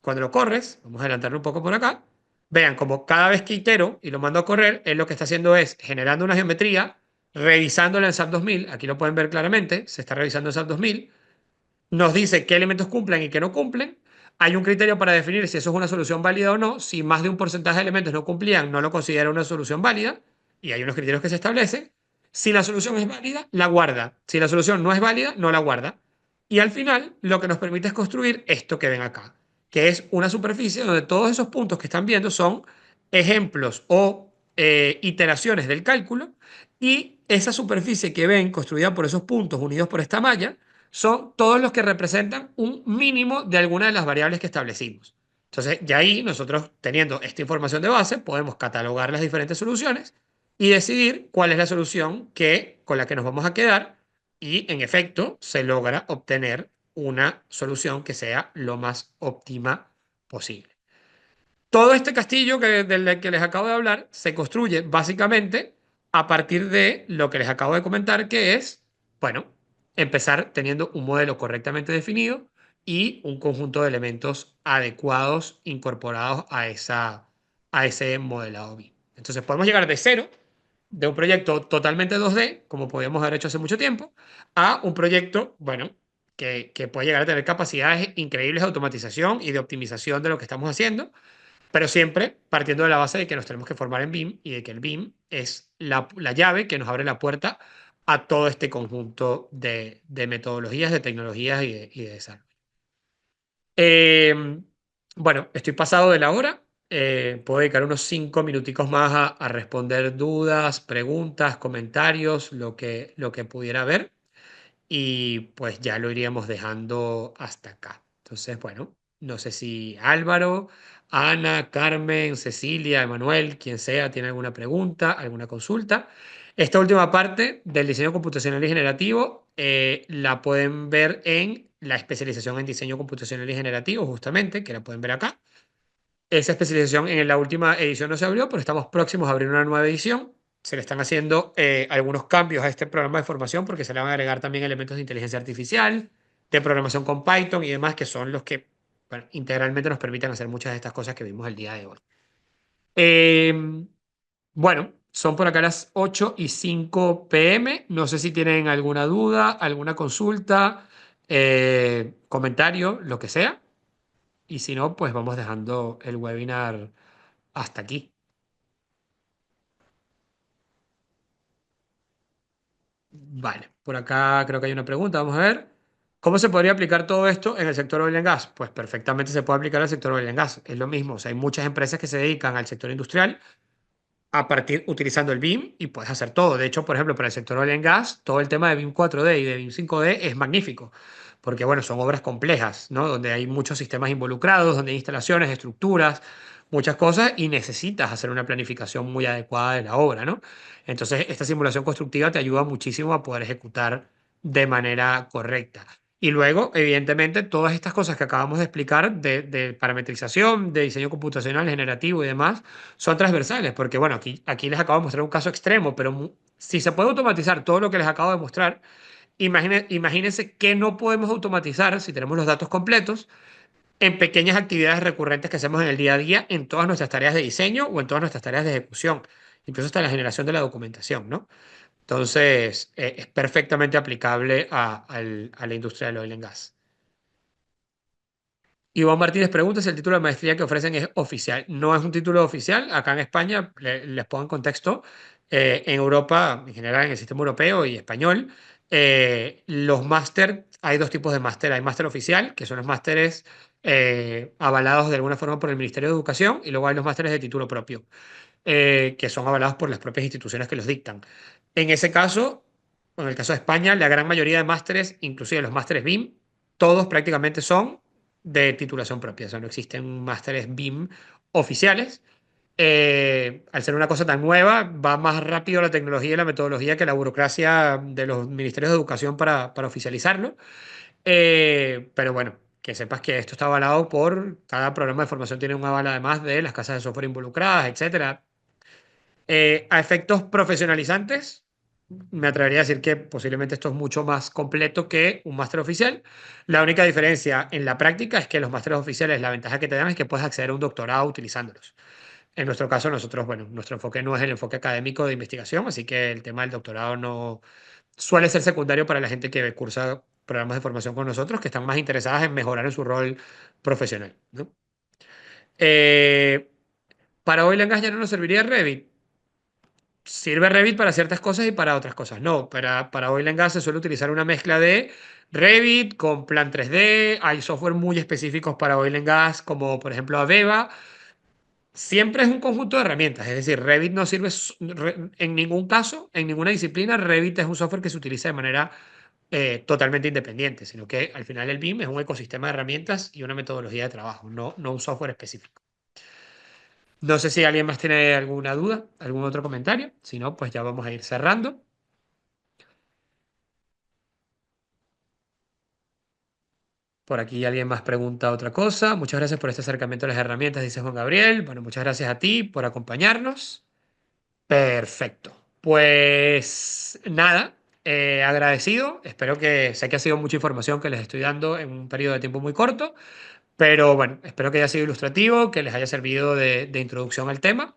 cuando lo corres, vamos a adelantarlo un poco por acá, vean como cada vez que itero y lo mando a correr, él lo que está haciendo es generando una geometría, revisándola en SAP 2000, aquí lo pueden ver claramente, se está revisando en SAP 2000, nos dice qué elementos cumplen y qué no cumplen. Hay un criterio para definir si eso es una solución válida o no. Si más de un porcentaje de elementos no cumplían, no lo considera una solución válida. Y hay unos criterios que se establecen. Si la solución es válida, la guarda. Si la solución no es válida, no la guarda. Y al final, lo que nos permite es construir esto que ven acá, que es una superficie donde todos esos puntos que están viendo son ejemplos o iteraciones del cálculo. Y esa superficie que ven construida por esos puntos unidos por esta malla son todos los que representan un mínimo de alguna de las variables que establecimos. Entonces, ya ahí nosotros, teniendo esta información de base, podemos catalogar las diferentes soluciones y decidir cuál es la solución con la que nos vamos a quedar y, en efecto, se logra obtener una solución que sea lo más óptima posible. Todo este castillo del que les acabo de hablar se construye básicamente a partir de lo que les acabo de comentar, que es, bueno, empezar teniendo un modelo correctamente definido y un conjunto de elementos adecuados incorporados a ese modelado BIM. Entonces podemos llegar de cero, de un proyecto totalmente 2D, como podíamos haber hecho hace mucho tiempo, a un proyecto, bueno, que puede llegar a tener capacidades increíbles de automatización y de optimización de lo que estamos haciendo, pero siempre partiendo de la base de que nos tenemos que formar en BIM y de que el BIM es la llave que nos abre la puerta a todo este conjunto de metodologías, de tecnologías y de desarrollo. Eh, bueno, estoy pasado de la hora. Puedo dedicar unos 5 minuticos más a responder dudas, preguntas, comentarios, lo que pudiera haber. Y pues ya lo iríamos dejando hasta acá. Entonces, bueno, no sé si Álvaro, Ana, Carmen, Cecilia, Emanuel, quien sea, tiene alguna pregunta, alguna consulta. Esta última parte del diseño computacional y generativo la pueden ver en la especialización en diseño computacional y generativo, justamente, que la pueden ver acá. Esa especialización en la última edición no se abrió, pero estamos próximos a abrir una nueva edición. Se le están haciendo algunos cambios a este programa de formación porque se le van a agregar también elementos de inteligencia artificial, de programación con Python y demás, que son los que bueno, integralmente nos permiten hacer muchas de estas cosas que vimos el día de hoy. Eh, bueno, son por acá las 8:05 p.m. No sé si tienen alguna duda, alguna consulta, comentario, lo que sea. Y si no, pues vamos dejando el webinar hasta aquí. Vale, por acá creo que hay una pregunta. Vamos a ver. ¿Cómo se podría aplicar todo esto en el sector oil and gas? Pues perfectamente se puede aplicar al sector oil and gas. Es lo mismo. O sea, hay muchas empresas que se dedican al sector industrial a partir utilizando el BIM y puedes hacer todo. De hecho, por ejemplo, para el sector oil and gas, todo el tema de BIM 4D y de BIM 5D es magnífico, porque bueno, son obras complejas, ¿no? Donde hay muchos sistemas involucrados, donde hay instalaciones, estructuras, muchas cosas y necesitas hacer una planificación muy adecuada de la obra, ¿no? Entonces, esta simulación constructiva te ayuda muchísimo a poder ejecutar de manera correcta. Y luego, evidentemente, todas estas cosas que acabamos de explicar de parametrización, de diseño computacional, generativo y demás, son transversales, porque bueno, aquí les acabo de mostrar un caso extremo, pero si se puede automatizar todo lo que les acabo de mostrar, imagínense que no podemos automatizar si tenemos los datos completos en pequeñas actividades recurrentes que hacemos en el día a día, en todas nuestras tareas de diseño o en todas nuestras tareas de ejecución, incluso hasta la generación de la documentación, ¿no? Entonces, es perfectamente aplicable a la industria del oil and gas. Iván Martínez pregunta si el título de maestría que ofrecen es oficial. No es un título oficial. Acá en España, les pongo en contexto, en Europa, en general en el sistema europeo y español, los máster, hay dos tipos de máster. Hay máster oficial, que son los másteres avalados de alguna forma por el Ministerio de Educación, y luego hay los másteres de título propio, que son avalados por las propias instituciones que los dictan. En ese caso, en el caso de España, la gran mayoría de másteres, inclusive los másteres BIM, todos prácticamente son de titulación propia. O sea, no existen másteres BIM oficiales. Al ser una cosa tan nueva, va más rápido la tecnología y la metodología que la burocracia de los ministerios de educación para oficializarlo. Pero bueno, que sepas que esto está avalado por cada programa de formación, tiene un aval además de las casas de software involucradas, etcétera. A efectos profesionalizantes, me atrevería a decir que posiblemente esto es mucho más completo que un máster oficial. La única diferencia en la práctica es que los másteres oficiales, la ventaja que te dan es que puedes acceder a un doctorado utilizándolos. En nuestro caso, nosotros, bueno, nuestro enfoque no es el enfoque académico de investigación, así que el tema del doctorado no suele ser secundario para la gente que cursa programas de formación con nosotros, que están más interesadas en mejorar en su rol profesional, ¿no? Eh, para hoy la ya no nos serviría Revit. Sirve Revit para ciertas cosas y para otras cosas no. Para Oil and Gas se suele utilizar una mezcla de Revit con Plan 3D. Hay software muy específicos para Oil and Gas, como por ejemplo Aveva. Siempre es un conjunto de herramientas. Es decir, Revit no sirve en ningún caso, en ninguna disciplina. Revit es un software que se utiliza de manera totalmente independiente, sino que al final el BIM es un ecosistema de herramientas y una metodología de trabajo, no un software específico. No sé si alguien más tiene alguna duda, algún otro comentario. Si no, pues ya vamos a ir cerrando. Por aquí alguien más pregunta otra cosa. Muchas gracias por este acercamiento a las herramientas, dice Juan Gabriel. Bueno, muchas gracias a ti por acompañarnos. Perfecto. Pues nada. agradecido. Espero que, sé que ha sido mucha información que les estoy dando en un periodo de tiempo muy corto, pero bueno, espero que haya sido ilustrativo, que les haya servido de introducción al tema.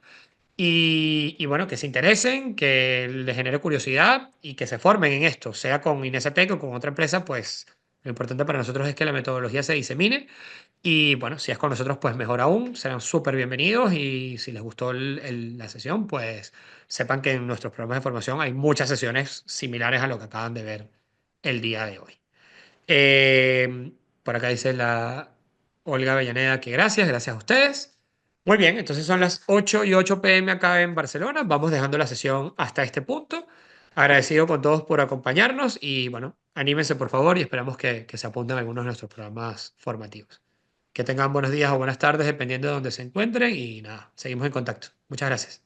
Y bueno, que se interesen, que les genere curiosidad y que se formen en esto, sea con Inesatec o con otra empresa, pues lo importante para nosotros es que la metodología se disemine. Y bueno, si es con nosotros, pues mejor aún, serán súper bienvenidos. Y si les gustó la sesión, pues sepan que en nuestros programas de formación hay muchas sesiones similares a lo que acaban de ver el día de hoy. Por acá dice la Olga Avellaneda que gracias, gracias a ustedes. Muy bien, entonces son las 8:08 p.m. acá en Barcelona. Vamos dejando la sesión hasta este punto. Agradecido con todos por acompañarnos y bueno, anímense por favor y esperamos que se apunten a algunos de nuestros programas formativos. Que tengan buenos días o buenas tardes dependiendo de donde se encuentren y nada, seguimos en contacto. Muchas gracias.